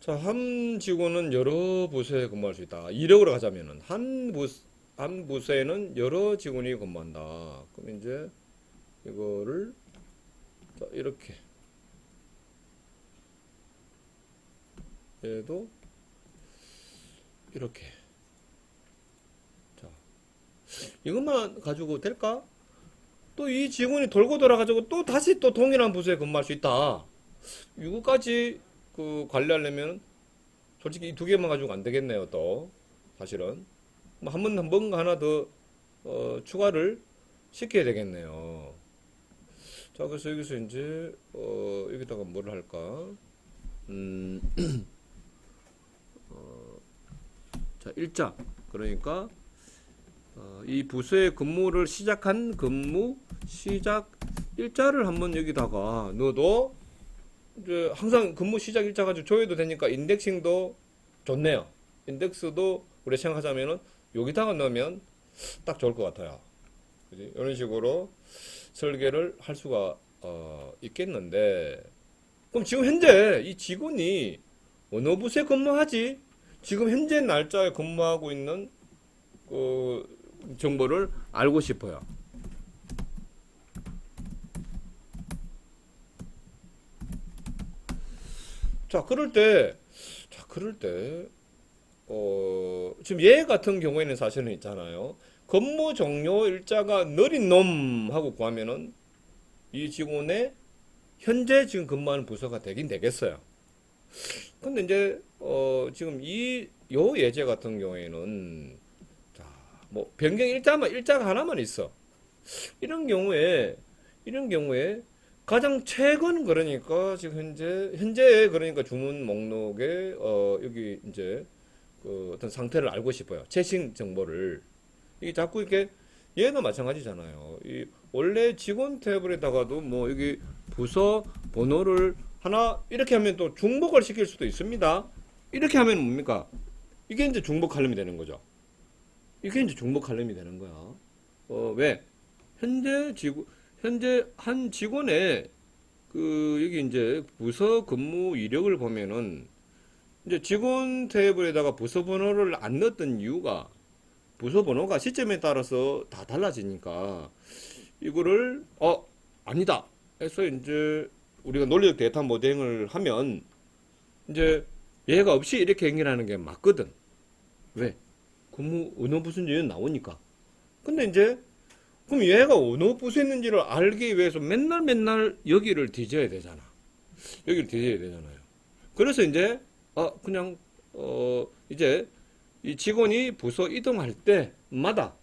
자, 한 직원은 여러 부서에 근무할 수 있다. 이력으로 가자면은 한 부서에는 여러 직원이 근무한다. 그럼 이제 이거를 자, 이렇게 얘도 이렇게 자 이것만 가지고 될까? 또 이 직원이 돌고 돌아가지고 또 다시 또 동일한 부서에 근무할 수 있다. 이거까지 그 관리하려면 솔직히 이 두 개만 가지고 안 되겠네요. 또 사실은 뭐 뭔가 하나 더 추가를 시켜야 되겠네요. 자 그래서 여기서 이제 여기다가 뭐를 할까? 음, 자 일자 그러니까 이 부서의 근무를 시작한 근무 시작 일자를 한번 여기다가 넣어도 이제 항상 근무 시작 일자 가지고 조회도 되니까 인덱싱도 좋네요. 인덱스도 우리 생각하자면은 여기다가 넣으면 딱 좋을 것 같아요. 그지? 이런 식으로 설계를 할 수가 있겠는데 그럼 지금 현재 이 직원이 어느 부서에 근무하지? 지금 현재 날짜에 근무하고 있는 그 정보를 알고 싶어요. 자, 그럴 때, 지금 얘 같은 경우에는 사실은 있잖아요. 근무 종료 일자가 느린 놈하고 구하면은 이 직원의 현재 지금 근무하는 부서가 되긴 되겠어요. 근데 이제, 지금 요 예제 같은 경우에는, 자, 뭐, 변경 일자가 하나만 있어. 이런 경우에, 이런 경우에 가장 최근 그러니까 지금 현재 그러니까 주문 목록에 여기 이제 그 어떤 상태를 알고 싶어요. 최신 정보를 이게 자꾸 이렇게 얘도 마찬가지잖아요. 이 원래 직원 탭에다가도 뭐 여기 부서 번호를 하나 이렇게 하면 또 중복을 시킬 수도 있습니다. 이렇게 하면 뭡니까? 이게 이제 중복 칼럼이 되는 거죠. 이게 이제 중복 칼럼이 되는 거야. 왜? 현재 한 직원의 그 여기 이제 부서 근무 이력을 보면은 이제 직원 테이블에다가 부서 번호를 안 넣었던 이유가 부서 번호가 시점에 따라서 다 달라지니까 이거를 아니다 해서 이제 우리가 논리적 데이터 모델링을 하면 이제 얘가 없이 이렇게 연결하는 게 맞거든. 왜? 근무 어느 부서인지는 나오니까. 근데 이제 그럼 얘가 어느 부서였는지를 알기 위해서 맨날 여기를 뒤져야 되잖아. 여기를 뒤져야 되잖아요. 그래서 이제 그냥 이제 이 직원이 부서 이동할 때마다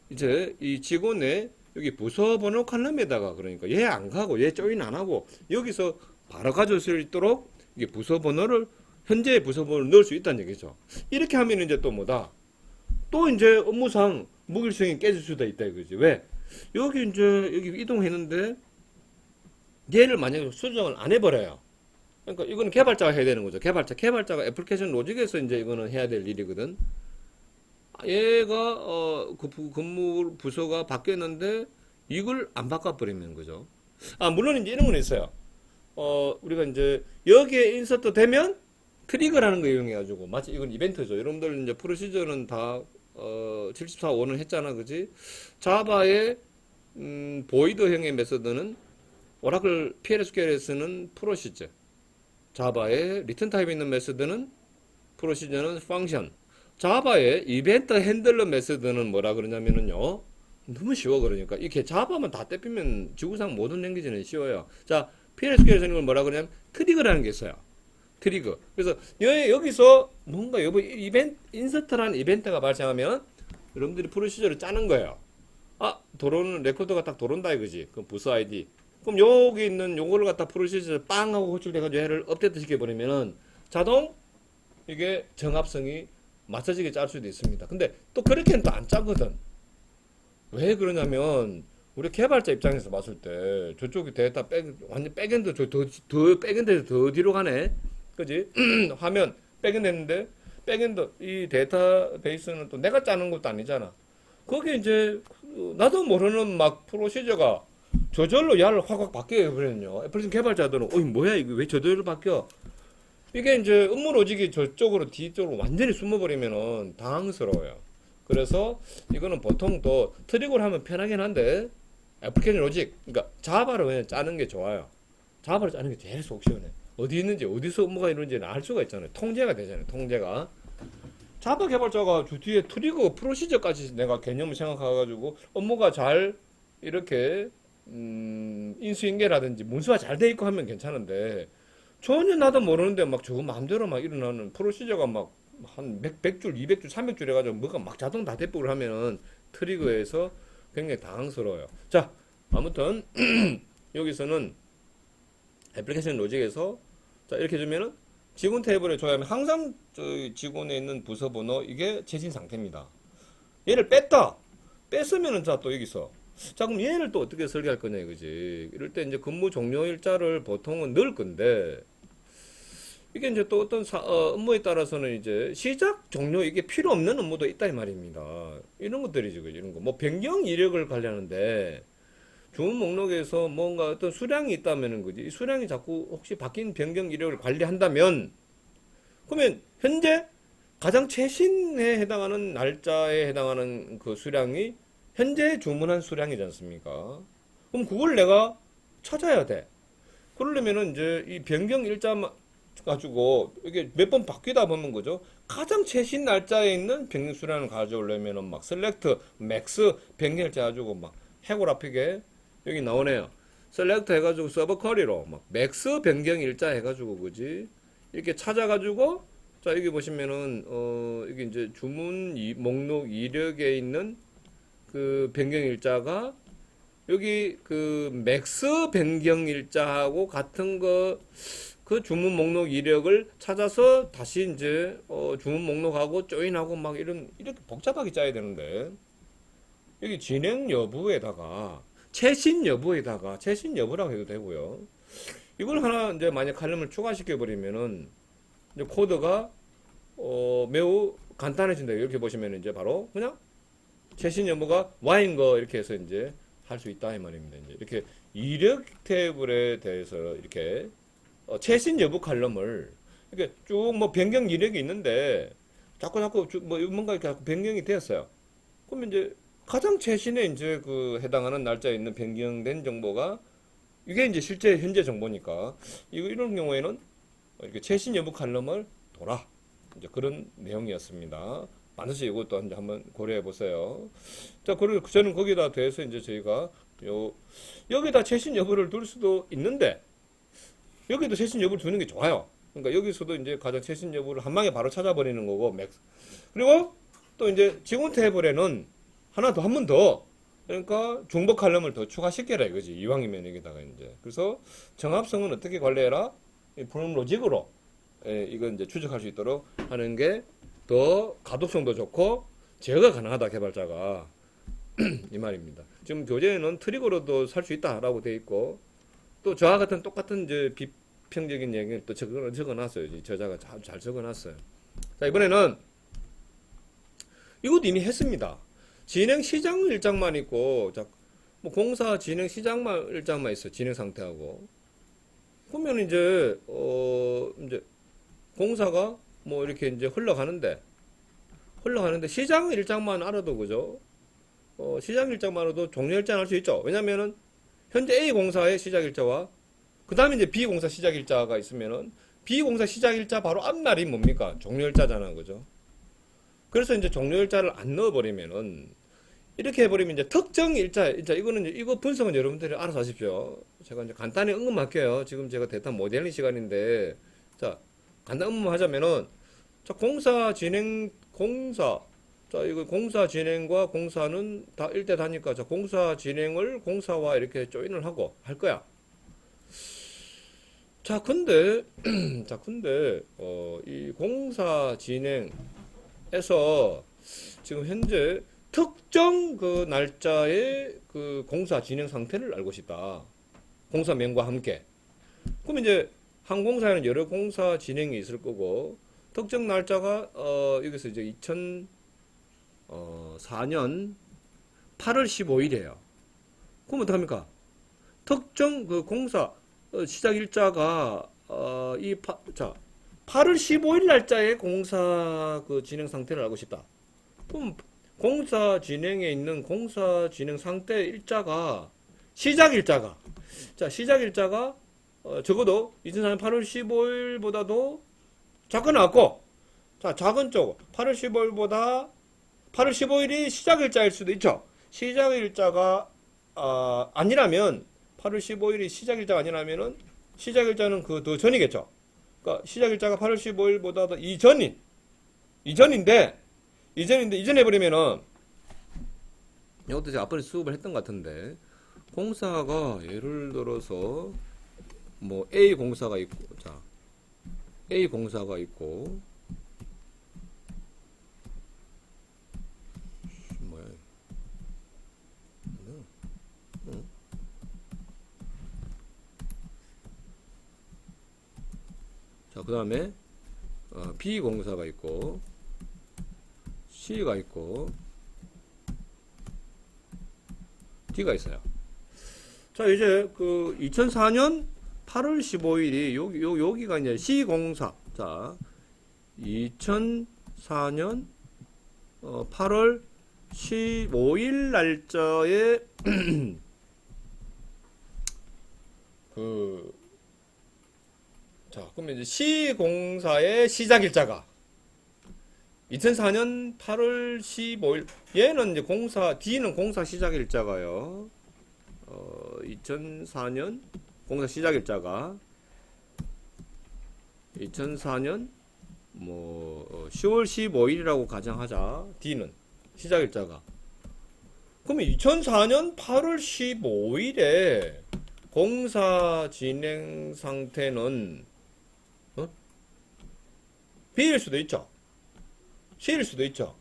이제 이 직원의 여기 부서 번호 칼럼에다가 그러니까 얘 안 가고 얘 조인 안 하고 여기서 바로 가져올 수 있도록 이게 부서 번호를 현재의 부서 번호를 넣을 수 있다는 얘기죠. 이렇게 하면 이제 또 뭐다? 또 이제 업무상 무결성이 깨질 수도 있다 이거지. 왜? 여기 이제 여기 이동했는데 얘를 만약에 수정을 안 해버려요. 그러니까 이거는 개발자가 해야 되는 거죠. 개발자가 애플리케이션 로직에서 이제 이거는 해야 될 일이거든. 얘가 그 근무 부서가 바뀌었는데 이걸 안 바꿔버리는 거죠. 물론 이제 이런 건 있어요. 우리가 이제 여기에 인서트 되면 트리거라는 거 이용해가지고 마치 이건 이벤트죠. 여러분들 이제 프로시저는 다 74호는 했잖아, 그지? 자바의 보이드형의 메서드는 오라클 PLSQL에서는 프로시저. 자바의 리턴 타입 있는 메서드는 프로시저는 펑션. 자바의 이벤트 핸들러 메서드는 뭐라 그러냐면은요. 너무 쉬워 그러니까 이렇게 자바만 다 떼피면 지구상 모든 랭귀지는 쉬워요. 자, PLSQL에서는 이걸 뭐라 그러냐면 트리거라는 게 있어요. 트리거. 그래서 여기서 뭔가 인서트라는 이벤트가 발생하면 여러분들이 프로시저를 짜는 거예요. 도로는 레코더가 딱 도론다 이거지. 그럼 부스 아이디. 그럼 여기 있는 요거를 갖다 프로시저 빵 하고 호출돼가지고 얘를 업데이트 시켜버리면은 자동 이게 정합성이 맞춰지게 짤 수도 있습니다. 근데 또 그렇게는 또 안 짜거든. 왜 그러냐면 우리 개발자 입장에서 봤을 때 저쪽이 데이터 완전 백엔드 더 백엔드에서 더 뒤로 가네. 그지? 화면 백엔드 했는데 백엔드 이 데이터베이스는 또 내가 짜는 것도 아니잖아. 거기 이제 나도 모르는 막 프로시저가 저절로 야를 확 바뀌어 버렸냐. 애플리케이션 개발자들은 뭐야 이거 왜 저절로 바뀌어? 이게 이제 업무 로직이 저쪽으로 뒤쪽으로 완전히 숨어버리면은 당황스러워요. 그래서 이거는 보통 또 트리거를 하면 편하긴 한데 애플리케이션 로직, 그러니까 자바를 그냥 짜는 게 좋아요. 자바를 짜는 게 제일 속 시원해. 어디 있는지 어디서 업무가 이루어지는지 알 수가 있잖아요. 통제가 되잖아요. 통제가. 자바 개발자가 저 뒤에 트리거 프로시저까지 내가 개념을 생각해가지고 업무가 잘 이렇게 인수인계라든지 문서가 잘 돼 있고 하면 괜찮은데 전혀 나도 모르는데 막 저거 마음대로 막 일어나는 프로시저가 막 한 100줄, 200줄, 300줄 해가지고 뭐가 막 자동 다 대폭을 하면은 트리거에서 굉장히 당황스러워요. 자, 아무튼 여기서는 애플리케이션 로직에서 자 이렇게 주면은 직원 테이블에 줘야하면 항상 직원에 있는 부서 번호 이게 최신 상태입니다. 얘를 뺐으면은 자 또 여기서 자 그럼 얘를 또 어떻게 설계할 거냐 이거지. 이럴 때 이제 근무 종료 일자를 보통은 넣을 건데 이게 이제 또 어떤 업무에 따라서는 이제 시작 종료 이게 필요 없는 업무도 있다 이 말입니다. 이런 것들이죠, 이런 거. 뭐 변경 이력을 관리하는데 주문 목록에서 뭔가 어떤 수량이 있다면은 거지. 이 수량이 자꾸 혹시 바뀐 변경 이력을 관리한다면 그러면 현재 가장 최신에 해당하는 날짜에 해당하는 그 수량이 현재 주문한 수량이지 않습니까? 그럼 그걸 내가 찾아야 돼. 그러려면은 이제 이 변경 일자 가지고 이게 몇 번 바뀌다 보면 거죠. 가장 최신 날짜에 있는 변경 수량을 가져오려면은 막 셀렉트, 맥스 변경 일자 가지고 막 해골 앞이게 여기 나오네요. 셀렉트 해가지고 서버 쿼리로 막 맥스 변경 일자 해가지고 그지 이렇게 찾아가지고 자 여기 보시면은 이게 이제 주문 목록 이력에 있는 그 변경 일자가 여기 그 맥스 변경 일자하고 같은 그 주문 목록 이력을 찾아서 다시 이제 주문 목록하고 조인하고 막 이렇게 복잡하게 짜야 되는데 여기 진행 여부에다가 최신 여부라고 해도 되고요. 이걸 하나 이제 만약 칼럼을 추가시켜 버리면은 이제 코드가 매우 간단해진다. 이렇게 보시면 이제 바로 그냥 최신 여부가 Y인 거 이렇게 해서 이제 할 수 있다 이 말입니다. 이제 이렇게 이력 테이블에 대해서 이렇게 최신 여부 칼럼을 이렇게 쭉 뭐 변경 이력이 있는데 자꾸 뭐 뭔가 이렇게 자꾸 변경이 되었어요. 그러면 이제 가장 최신에 이제 그 해당하는 날짜에 있는 변경된 정보가 이게 이제 실제 현재 정보니까 이런 경우에는 이렇게 최신 여부 칼럼을 돌아 이제 그런 내용이었습니다. 반드시 이것도 이제 한번 고려해 보세요. 자, 그리고 저는 거기다 대해서 이제 저희가 여기다 최신 여부를 둘 수도 있는데 여기도 최신 여부를 두는 게 좋아요. 그러니까 여기서도 이제 가장 최신 여부를 한 방에 바로 찾아버리는 거고 그리고 또 이제 지금 테이블에는 하나 더 한 번 더 그러니까 중복 칼럼을 더 추가시켜라 이거지. 이왕이면 여기다가 이제 그래서 정합성은 어떻게 관리해라? 프롬 로직으로 이건 이제 추적할 수 있도록 하는 게 더 가독성도 좋고 제어가 가능하다 개발자가 이 말입니다. 지금 교재에는 트리거로도 살 수 있다라고 돼 있고 또 저와 같은 똑같은 이제 비평적인 얘기를 또 적어놨어요. 저자가 잘 적어놨어요. 자, 이번에는 이것도 이미 했습니다. 진행 시장 일정만 있고, 자, 뭐 공사 진행 시장만 일정만 있어. 진행 상태하고. 그러면 이제 이제 공사가 뭐 이렇게 이제 흘러가는데 시장 일정만 알아도 그죠? 시장 일정만 알아도 종료 일자는 할 수 있죠. 왜냐면은 현재 A 공사의 시작 일자와 그 다음에 이제 B 공사 시작 일자가 있으면은 B 공사 시작 일자 바로 앞날이 뭡니까? 종료 일자잖아, 그죠? 그래서 이제 종료 일자를 안 넣어버리면은 이렇게 해버리면 이제 특정 일자 이거는 이거 분석은 여러분들이 알아서 하십시오. 제가 이제 간단히 응급할게요. 지금 제가 데이터 모델링 시간인데 자 간단 응급하자면은 자 자 이거 공사 진행과 공사는 다 일대 다니까 자 공사 진행을 공사와 이렇게 조인을 하고 할 거야. 자 근데 이 공사 진행에서 지금 현재 특정 그 날짜의 그 공사 진행 상태를 알고 싶다. 공사명과 함께. 그럼 이제 한 공사에는 여러 공사 진행이 있을 거고 특정 날짜가 여기서 이제 2004년 8월 15일이에요. 그럼 어떡합니까? 특정 그 공사 시작 일자가 8월 15일 날짜의 공사 그 진행 상태를 알고 싶다. 그럼 공사 진행에 있는 공사 진행 상태 일자가 시작 일자가 적어도 2004년 8월 15일보다도 작은 쪽 8월 15일보다 8월 15일이 시작 일자일 수도 있죠. 시작 일자가 아니라면 8월 15일이 시작 일자가 아니라면은 시작 일자는 그 더 전이겠죠. 그러니까 시작 일자가 8월 15일보다 이전인데 이전해버리면은 이것도 제가 앞번에 수업을 했던 것 같은데 공사가 예를 들어서 뭐 A 공사가 있고 뭐야 자 그 다음에 B 공사가 있고 C가 있고 D가 있어요. 자 이제 그 2004년 8월 15일이 여기가 이제 C 공사. 자 2004년 8월 15일 날짜에 자 그러면 이제 C 공사의 시작 일자가 2004년 8월 15일 얘는 이제 D는 공사 시작 일자가요. 2004년 공사 시작 일자가 2004년 뭐 10월 15일이라고 가정하자. D는 시작 일자가 그러면 2004년 8월 15일에 공사 진행 상태는 B일 수도 있죠. C일 수도 있죠.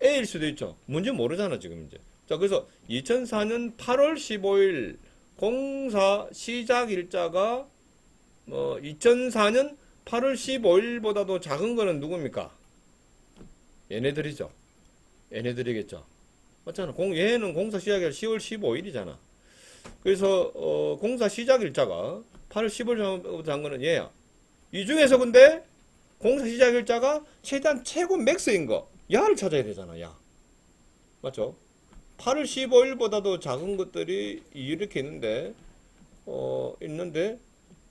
A일 수도 있죠. 뭔지 모르잖아 지금 이제. 자 그래서 2004년 8월 15일 공사 시작 일자가 2004년 8월 15일보다도 작은 거는 누굽니까? 얘네들이죠. 얘네들이겠죠. 맞잖아. 얘는 공사 시작일 10월 15일이잖아. 그래서 공사 시작 일자가 8월 15일보다 작은 거는 얘야. 이 중에서 근데 공사 시작 일자가 최대한 최고 맥스인 거, 야를 찾아야 되잖아, 야. 맞죠? 8월 15일보다도 작은 것들이 이렇게 있는데,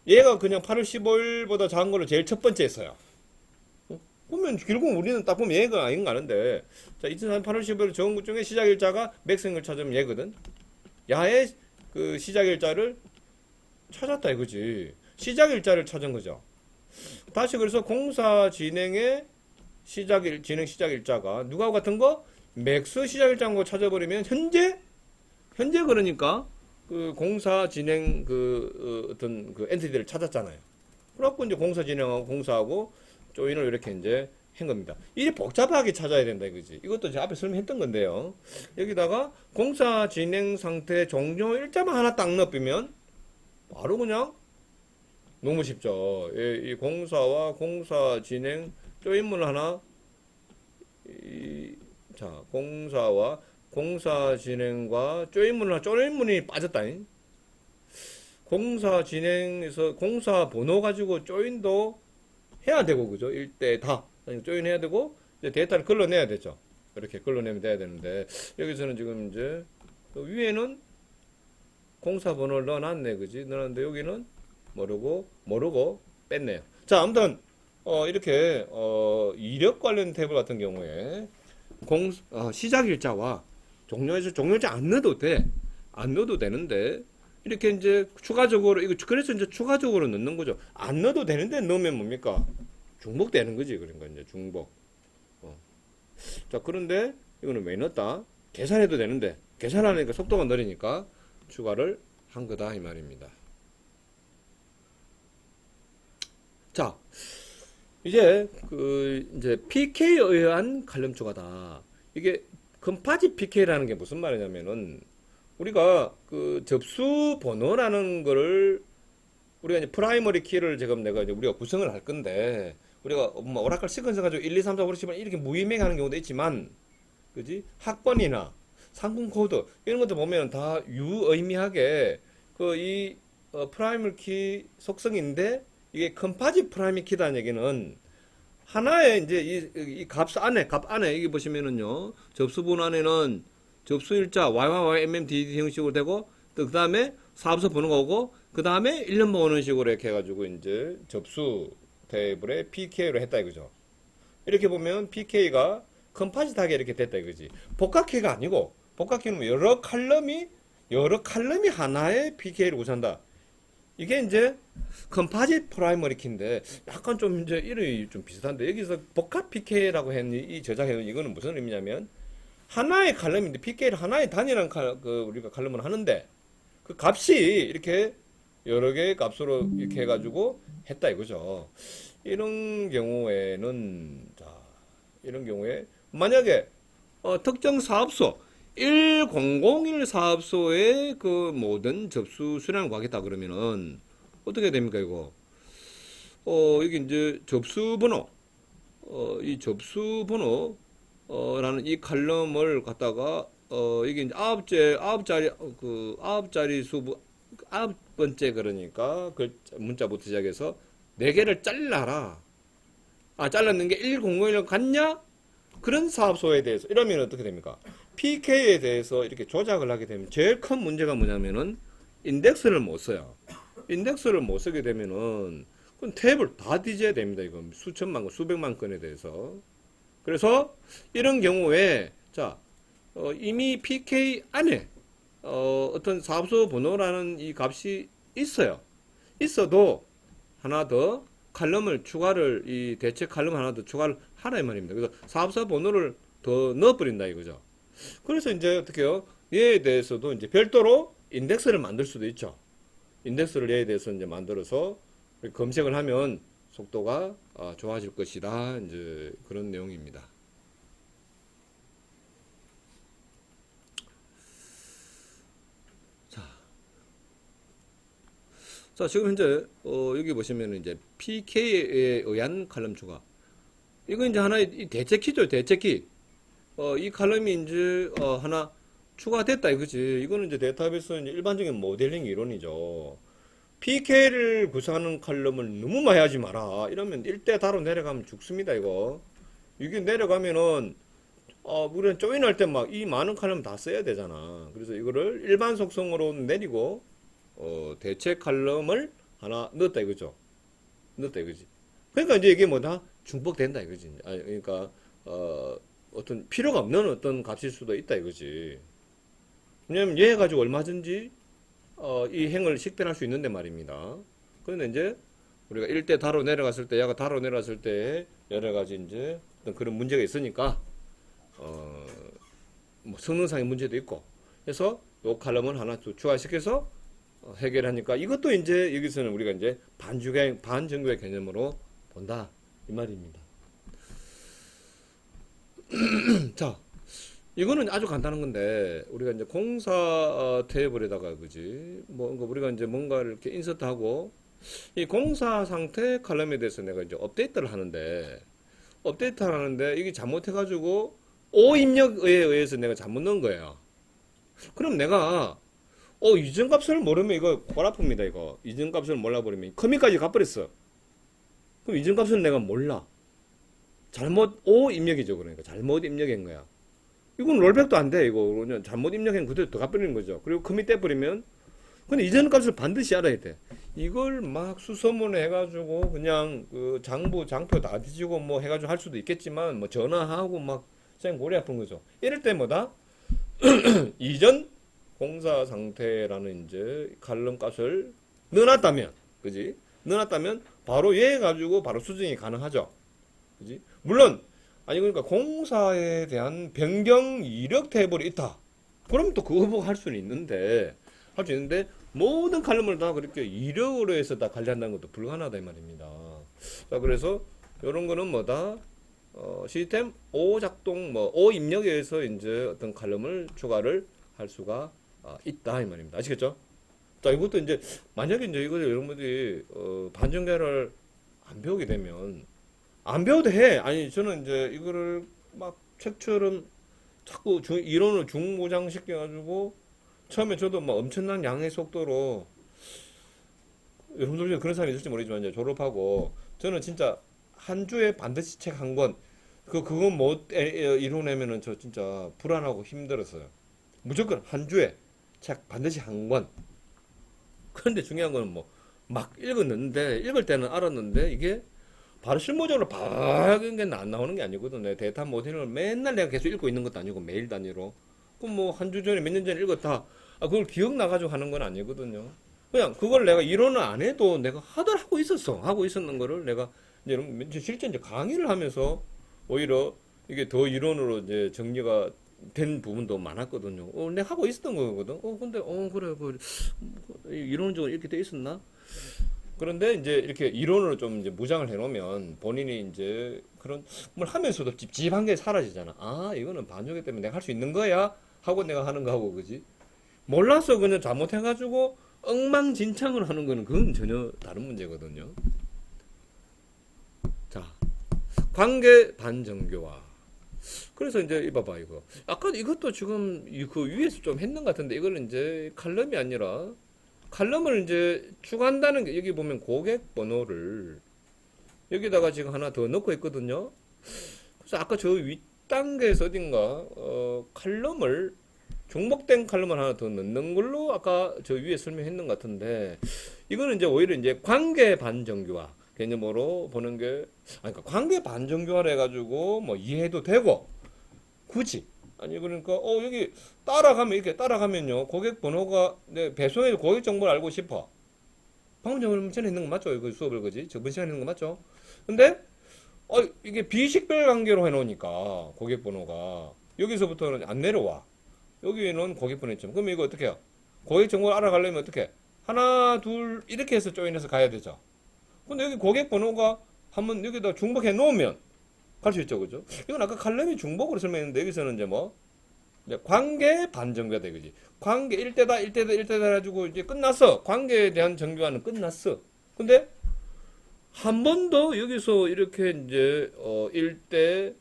얘가 그냥 8월 15일보다 작은 거를 제일 첫 번째 했어요. 보면 결국 우리는 딱 보면 얘가 아닌 거 아는데, 자, 2004년 8월 15일 적은 것 중에 시작 일자가 맥스인 걸 찾으면 얘거든. 야의 그 시작 일자를 찾았다 이거지. 시작 일자를 찾은 거죠. 다시 그래서 공사 진행의 진행 시작 일자가 누가하고 같은 거? 맥스 시작 일자인 거 찾아버리면 현재 그러니까 그 공사 진행 어떤 그 엔티티를 찾았잖아요. 그래갖고 이제 공사 진행하고 공사하고 조인을 이렇게 이제 한 겁니다. 이게 복잡하게 찾아야 된다 이거지. 이것도 제가 앞에 설명했던 건데요. 여기다가 공사 진행 상태 종료 일자만 하나 딱 넣으면 바로 그냥 너무 쉽죠. 이 공사와 공사 진행 조인물 하나, 자, 공사와 공사 진행과 조인물 하나, 조인물이 빠졌다. 공사 진행에서 공사 번호 가지고 조인도 해야 되고, 그죠? 일대 다. 조인 해야 되고, 이제 데이터를 걸러내야 되죠. 이렇게 걸러내면 돼야 되는데, 여기서는 지금 이제, 위에는 공사 번호를 넣어놨네, 그지? 넣어놨는데, 여기는 모르고 뺐네요. 자, 아무튼, 이렇게, 이력 관련 탭 같은 경우에, 시작 일자와 종료일자 안 넣어도 돼. 안 넣어도 되는데, 이렇게 이제 추가적으로, 그래서 이제 추가적으로 넣는 거죠. 안 넣어도 되는데 넣으면 뭡니까? 중복되는 거지. 그러니까 이제 중복. 자, 그런데 이거는 왜 넣었다? 계산해도 되는데, 계산하니까 속도가 느리니까 추가를 한 거다. 이 말입니다. 자, 이제 이제 PK에 의한 칼럼 추가다. 이게 컴파짓 PK라는 게 무슨 말이냐면은 우리가 그 접수 번호라는 거를 우리가 이제 프라이머리 키를 지금 우리가 구성을 할 건데 우리가 뭐 오라클 시퀀스 가지고 1, 2, 3, 4, 5, 6, 7 이렇게 무의미하게 하는 경우도 있지만 그지? 학번이나 상품 코드 이런 것도 보면 다 유의미하게 이 프라이머리 키 속성인데 이게 컴파짓 프라이머리 키다는 얘기는 하나의 이제 이 값 안에 여기 보시면은요 접수번 안에는 접수일자 YYMMDD 형식으로 되고 또 그 다음에 사업소 번호가 오고 그 다음에 1년번 오는 식으로 이렇게 해가지고 이제 접수 테이블에 PK로 했다 이거죠. 이렇게 보면 PK가 컴파짓하게 이렇게 됐다 이거지. 복합키가 아니고 복합키는 여러 칼럼이 하나의 PK를 구성한다. 이게 이제 컴파짓 프라이머리 키인데 약간 좀 이제 이름이 좀 비슷한데 여기서 복합 PK라고 했는 이 저장해놓은 이거는 무슨 의미냐면 하나의 칼럼인데 PK를 하나의 단위라는 우리가 칼럼을 하는데 그 값이 이렇게 여러 개의 값으로 이렇게 해가지고 했다 이거죠. 이런 경우에는 이런 경우에 만약에 특정 사업소 1001 사업소의 그 모든 접수 수량을 구하겠다 그러면은 어떻게 됩니까 이거? 이게 이제 접수번호 이 접수번호 라는 이 칼럼을 갖다가 이게 이제 아홉 자리 수부 아홉 번째 그러니까 그 문자부터 시작해서 네 개를 잘라라. 잘랐는 게 1001로 같냐? 그런 사업소에 대해서 이러면 어떻게 됩니까? PK에 대해서 이렇게 조작을 하게 되면 제일 큰 문제가 뭐냐면은 인덱스를 못 써요. 인덱스를 못 쓰게 되면은 그건 탭을 다 뒤져야 됩니다. 이건 수천만 건, 수백만 건에 대해서. 그래서 이런 경우에 이미 PK 안에 어떤 사업소 번호라는 이 값이 있어요. 있어도 하나 더 칼럼을 추가를 이 대체 칼럼 하나 더 추가를 하라 이 말입니다. 그래서 사업소 번호를 더 넣어버린다 이거죠. 그래서 이제 어떻게 해요? 얘에 대해서도 이제 별도로 인덱스를 만들 수도 있죠. 인덱스를 얘에 대해서 이제 만들어서 검색을 하면 속도가 좋아질 것이다. 이제 그런 내용입니다. 자, 지금 현재 여기 보시면 이제 PK에 의한 칼럼 추가. 이거 이제 하나의 대체키죠, 대체키. 이 칼럼이 이제 하나 추가됐다 이거지. 이거는 이제 데이터베이스 이제 일반적인 모델링 이론이죠. PK를 구성하는 칼럼을 너무 많이 하지 마라. 이러면 일대 다로 내려가면 죽습니다, 이거. 이게 내려가면은, 우리는 조인할 때 막 이 많은 칼럼 다 써야 되잖아. 그래서 이거를 일반 속성으로 내리고, 대체 칼럼을 하나 넣었다 이거죠. 넣었다 이거지. 그러니까 이제 이게 뭐다? 중복된다 이거지. 그러니까, 어떤 필요가 없는 어떤 값일 수도 있다 이거지. 왜냐면 얘 가지고 얼마든지 이 행을 식별할 수 있는데 말입니다. 그런데 이제 우리가 1대 다로 내려갔을 때, 야가 다로 내려갔을 때 여러 가지 이제 어떤 그런 문제가 있으니까 뭐 성능상의 문제도 있고 그래서 요 칼럼을 하나 또 추가시켜서 해결하니까 이것도 이제 여기서는 우리가 이제 반정교의 개념으로 본다 이 말입니다. 자, 이거는 아주 간단한 건데 우리가 이제 공사 테이블에다가 그지 뭐 우리가 이제 뭔가를 이렇게 인서트하고 이 공사 상태 칼럼에 대해서 내가 이제 업데이트를 하는데 이게 잘못해가지고 O 입력에 의해서 내가 잘못 넣은 거예요. 그럼 내가 이전값을 모르면 이거 골 아픕니다. 이거 이전값을 몰라버리면 커밋까지 가버렸어. 그럼 이전값을 내가 몰라. 잘못 O 입력이죠. 그러니까 잘못 입력한 거야. 이건 롤백도 안 돼. 이거 그냥 잘못 입력한 그대로 더 가버리는 거죠. 그리고 커밋 떼버리면 근데 이전 값을 반드시 알아야 돼. 이걸 막 수소문해 해가지고 그냥 그 장표 다 뒤지고 뭐 해가지고 할 수도 있겠지만 뭐 전화하고 막 그냥 골이 아픈 거죠. 이럴 때 뭐다? 이전 공사 상태라는 이제 칼럼 값을 넣어놨다면, 그지? 넣어놨다면 바로 얘 가지고 바로 수정이 가능하죠. 그지? 물론 아니 그러니까 공사에 대한 변경 이력 테이블이 있다. 그럼 또 그거 보고 할 수는 있는데 모든 칼럼을 다 그렇게 이력으로 해서 다 관리한다는 것도 불가능하다 이 말입니다. 자 그래서 이런 거는 뭐다? 시스템 O 작동 O 입력에 의해서 이제 어떤 칼럼을 추가를 할 수가 있다 이 말입니다. 아시겠죠? 자 이것도 이제 만약에 이제 이거 여러분들이 반전개를 안 배우게 되면 안 배워도 해. 아니 저는 이제 이거를 막 책처럼 자꾸 이론을 중무장시켜 가지고 처음에 저도 막 엄청난 양의 속도로 여러분들 중에 그런 사람이 있을지 모르지만 이제 졸업하고 저는 진짜 한 주에 반드시 책 한 권 그건 못 이뤄내면은 저 진짜 불안하고 힘들었어요. 무조건 한 주에 책 반드시 한 권. 그런데 중요한 거는 뭐 막 읽었는데 읽을 때는 알았는데 이게 바로 실무적으로 바로 게 안 나오는 게 아니거든. 데이터 모델을 맨날 내가 계속 읽고 있는 것도 아니고 매일 단위로. 그럼 뭐 한 주 전에 몇 년 전에 읽었다. 그걸 기억나가지고 하는 건 아니거든요. 그냥 그걸 내가 이론을 안 해도 내가 하고 있었어. 하고 있었는 거를 내가 이제 실제 이제 강의를 하면서 오히려 이게 더 이론으로 이제 정리가 된 부분도 많았거든요. 내가 하고 있었던 거거든. 근데 그래 이론적으로 이렇게 돼 있었나? 그런데 이제 이렇게 이론으로 좀 이제 무장을 해놓으면 본인이 이제 그런 뭘 하면서도 찝찝한 게 사라지잖아. 이거는 반영기 때문에 내가 할 수 있는 거야 하고 내가 하는 거하고 그지? 몰라서 그냥 잘못해가지고 엉망진창을 하는 거는 그건 전혀 다른 문제거든요. 자, 관계 반정교화. 그래서 이제 이봐봐 이거. 아까 이것도 지금 그 위에서 좀 했는 것 같은데 이거는 이제 칼럼이 아니라 칼럼을 이제 추가한다는 게 여기 보면 고객 번호를 여기다가 지금 하나 더 넣고 있거든요. 그래서 아까 저 윗단계에서 어딘가 칼럼을 중복된 칼럼을 하나 더 넣는 걸로 아까 저 위에 설명했는 것 같은데 이거는 이제 오히려 이제 관계 반정교화 개념으로 보는 게 그러니까 관계 반정교화를 해가지고 뭐 이해해도 되고 굳이 아니 그러니까 여기 따라가면 이렇게 따라가면요 고객 번호가 배송해서 고객 정보를 알고 싶어. 방금 전에 했는 거 맞죠? 이거 수업을 그지? 저번 시간에 했는 거 맞죠? 근데 이게 비식별 관계로 해놓으니까 고객 번호가 여기서부터는 안 내려와. 여기는 고객 번호 있죠. 그럼 이거 어떻게 해요? 고객 정보를 알아가려면 어떻게? 하나 둘 이렇게 해서 조인해서 가야 되죠. 근데 여기 고객 번호가 한번 여기다 중복해 놓으면 갈 수 있죠, 그죠? 이건 아까 칼럼이 중복으로 설명했는데 여기서는 이제 뭐 관계 반정교화다 이거지. 관계 1대다 해가지고 이제 끝났어. 관계에 대한 정교화는 끝났어. 근데 한 번 더 여기서 이렇게 이제 1대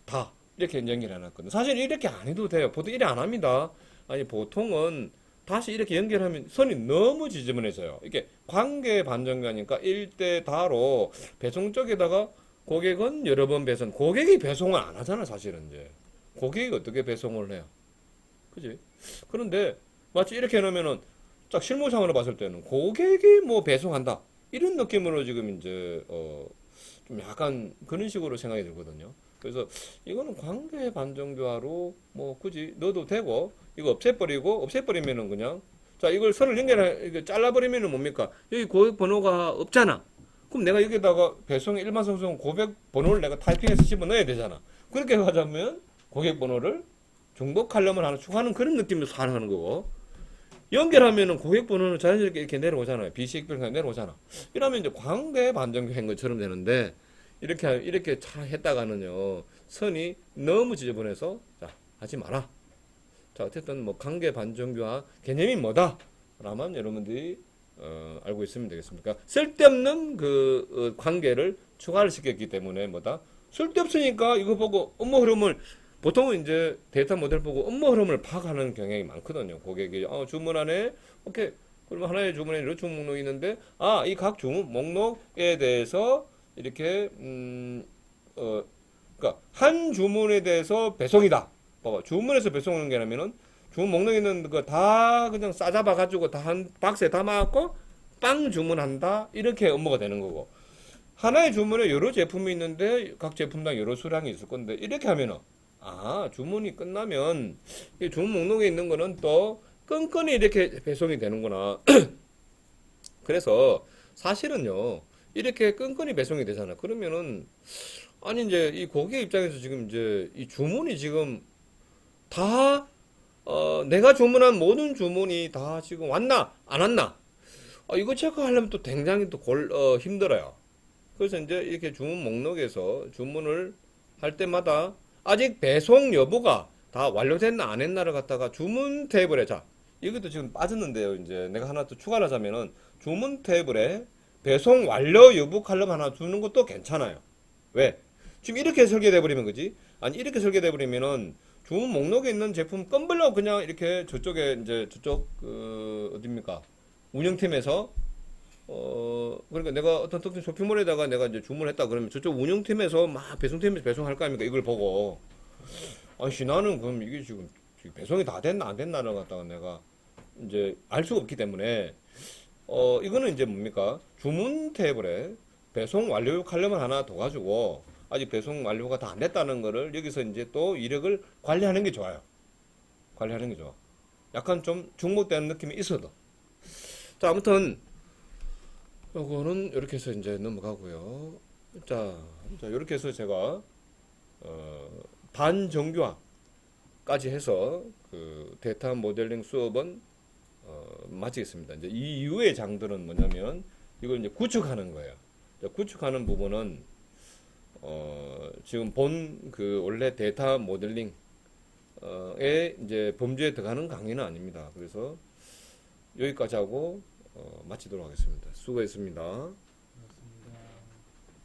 다 이렇게 연결해 놨거든. 사실 이렇게 안 해도 돼요. 보통 이래 안 합니다. 아니 보통은 다시 이렇게 연결하면 선이 너무 지저분해져요. 이게 관계 반전가니까 1대 다로 배송 쪽에다가 고객은 여러 번 배송, 고객이 배송을 안 하잖아, 사실은 이제. 고객이 어떻게 배송을 해요? 그지? 그런데 마치 이렇게 해놓으면은 딱 실무상으로 봤을 때는 고객이 뭐 배송한다. 이런 느낌으로 지금 이제, 좀 약간 그런 식으로 생각이 들거든요. 그래서 이거는 관계 반전교화로 뭐 굳이 넣어도 되고, 이거 없애버리면은 그냥, 자, 이걸 선을 이거 잘라버리면은 뭡니까? 여기 고객 번호가 없잖아. 그럼 내가 여기다가 배송의 일반 성수용 고객 번호를 내가 타이핑해서 집어넣어야 되잖아. 그렇게 하자면 고객 번호를 중복 칼럼을 하나 추가하는 그런 느낌으로 사용하는 거고, 연결하면은 고객 번호는 자연스럽게 이렇게 내려오잖아요. BCX별로 내려오잖아. 이러면 이제 광대 반전한 것처럼 되는데, 이렇게 차 했다가는요, 선이 너무 지저분해서, 자, 하지 마라. 자, 어쨌든 뭐 관계 반전교화 개념이 뭐다? 라면 여러분들이, 알고 있으면 되겠습니다. 그러니까 쓸데없는 관계를 추가를 시켰기 때문에 뭐다? 쓸데없으니까 이거 보고 업무 흐름을 보통은 이제 데이터 모델 보고 업무 흐름을 파악하는 경향이 많거든요. 고객이 주문 안에 오케이 그러면 하나의 주문에 이런 주문 목록이 있는데 이 각 주문 목록에 대해서 이렇게 그러니까 한 주문에 대해서 배송이다. 봐봐 주문에서 배송하는 게 아니면은 주문 목록에 있는 거 다 그냥 싸잡아 가지고 다 한 박스에 담아갖고 빵 주문한다 이렇게 업무가 되는 거고 하나의 주문에 여러 제품이 있는데 각 제품당 여러 수량이 있을 건데 이렇게 하면은 주문이 끝나면 이 주문 목록에 있는 거는 또 끈끈이 이렇게 배송이 되는구나. 그래서 사실은요, 이렇게 끈끈이 배송이 되잖아. 그러면은, 아니, 이제 이 고객 입장에서 지금 이제 이 주문이 지금 다, 내가 주문한 모든 주문이 다 지금 왔나? 안 왔나? 이거 체크하려면 또 굉장히 또 힘들어요. 그래서 이제 이렇게 주문 목록에서 주문을 할 때마다 아직 배송 여부가 다 완료됐나 안 했나를 갖다가 주문 테이블에 자 이것도 지금 빠졌는데요. 이제 내가 하나 또 추가를 하자면은 주문 테이블에 배송 완료 여부 칼럼 하나 주는 것도 괜찮아요. 왜? 지금 이렇게 설계돼 버리면 그지? 아니 이렇게 설계돼 버리면은 주문 목록에 있는 제품 껌블러 그냥 이렇게 저쪽에 이제 저쪽 어딥니까? 운영팀에서 그러니까 내가 어떤 특정 쇼핑몰에다가 내가 이제 주문했다 그러면 저쪽 운영팀에서 막 배송팀에서 배송할 거 아닙니까? 이걸 보고. 아니, 나는 그럼 이게 지금 배송이 다 됐나 안 됐나를 갖다가 내가 이제 알 수가 없기 때문에, 이거는 이제 뭡니까? 주문 테이블에 배송 완료 칼럼을 하나 더 가지고 아직 배송 완료가 다 안 됐다는 거를 여기서 이제 또 이력을 관리하는 게 좋아요. 관리하는 게 좋아. 약간 좀 중복되는 느낌이 있어도. 자, 아무튼, 요거는 이렇게 해서 이제 넘어가고요. 자, 이렇게 해서 제가 반정교화까지 해서 그 데이터 모델링 수업은 마치겠습니다. 이제 이 이후의 장들은 뭐냐면 이걸 이제 구축하는 거예요. 구축하는 부분은 지금 본 그 원래 데이터 모델링 에 이제 범주에 들어가는 강의는 아닙니다. 그래서 여기까지 하고 마치도록 하겠습니다. 수고했습니다.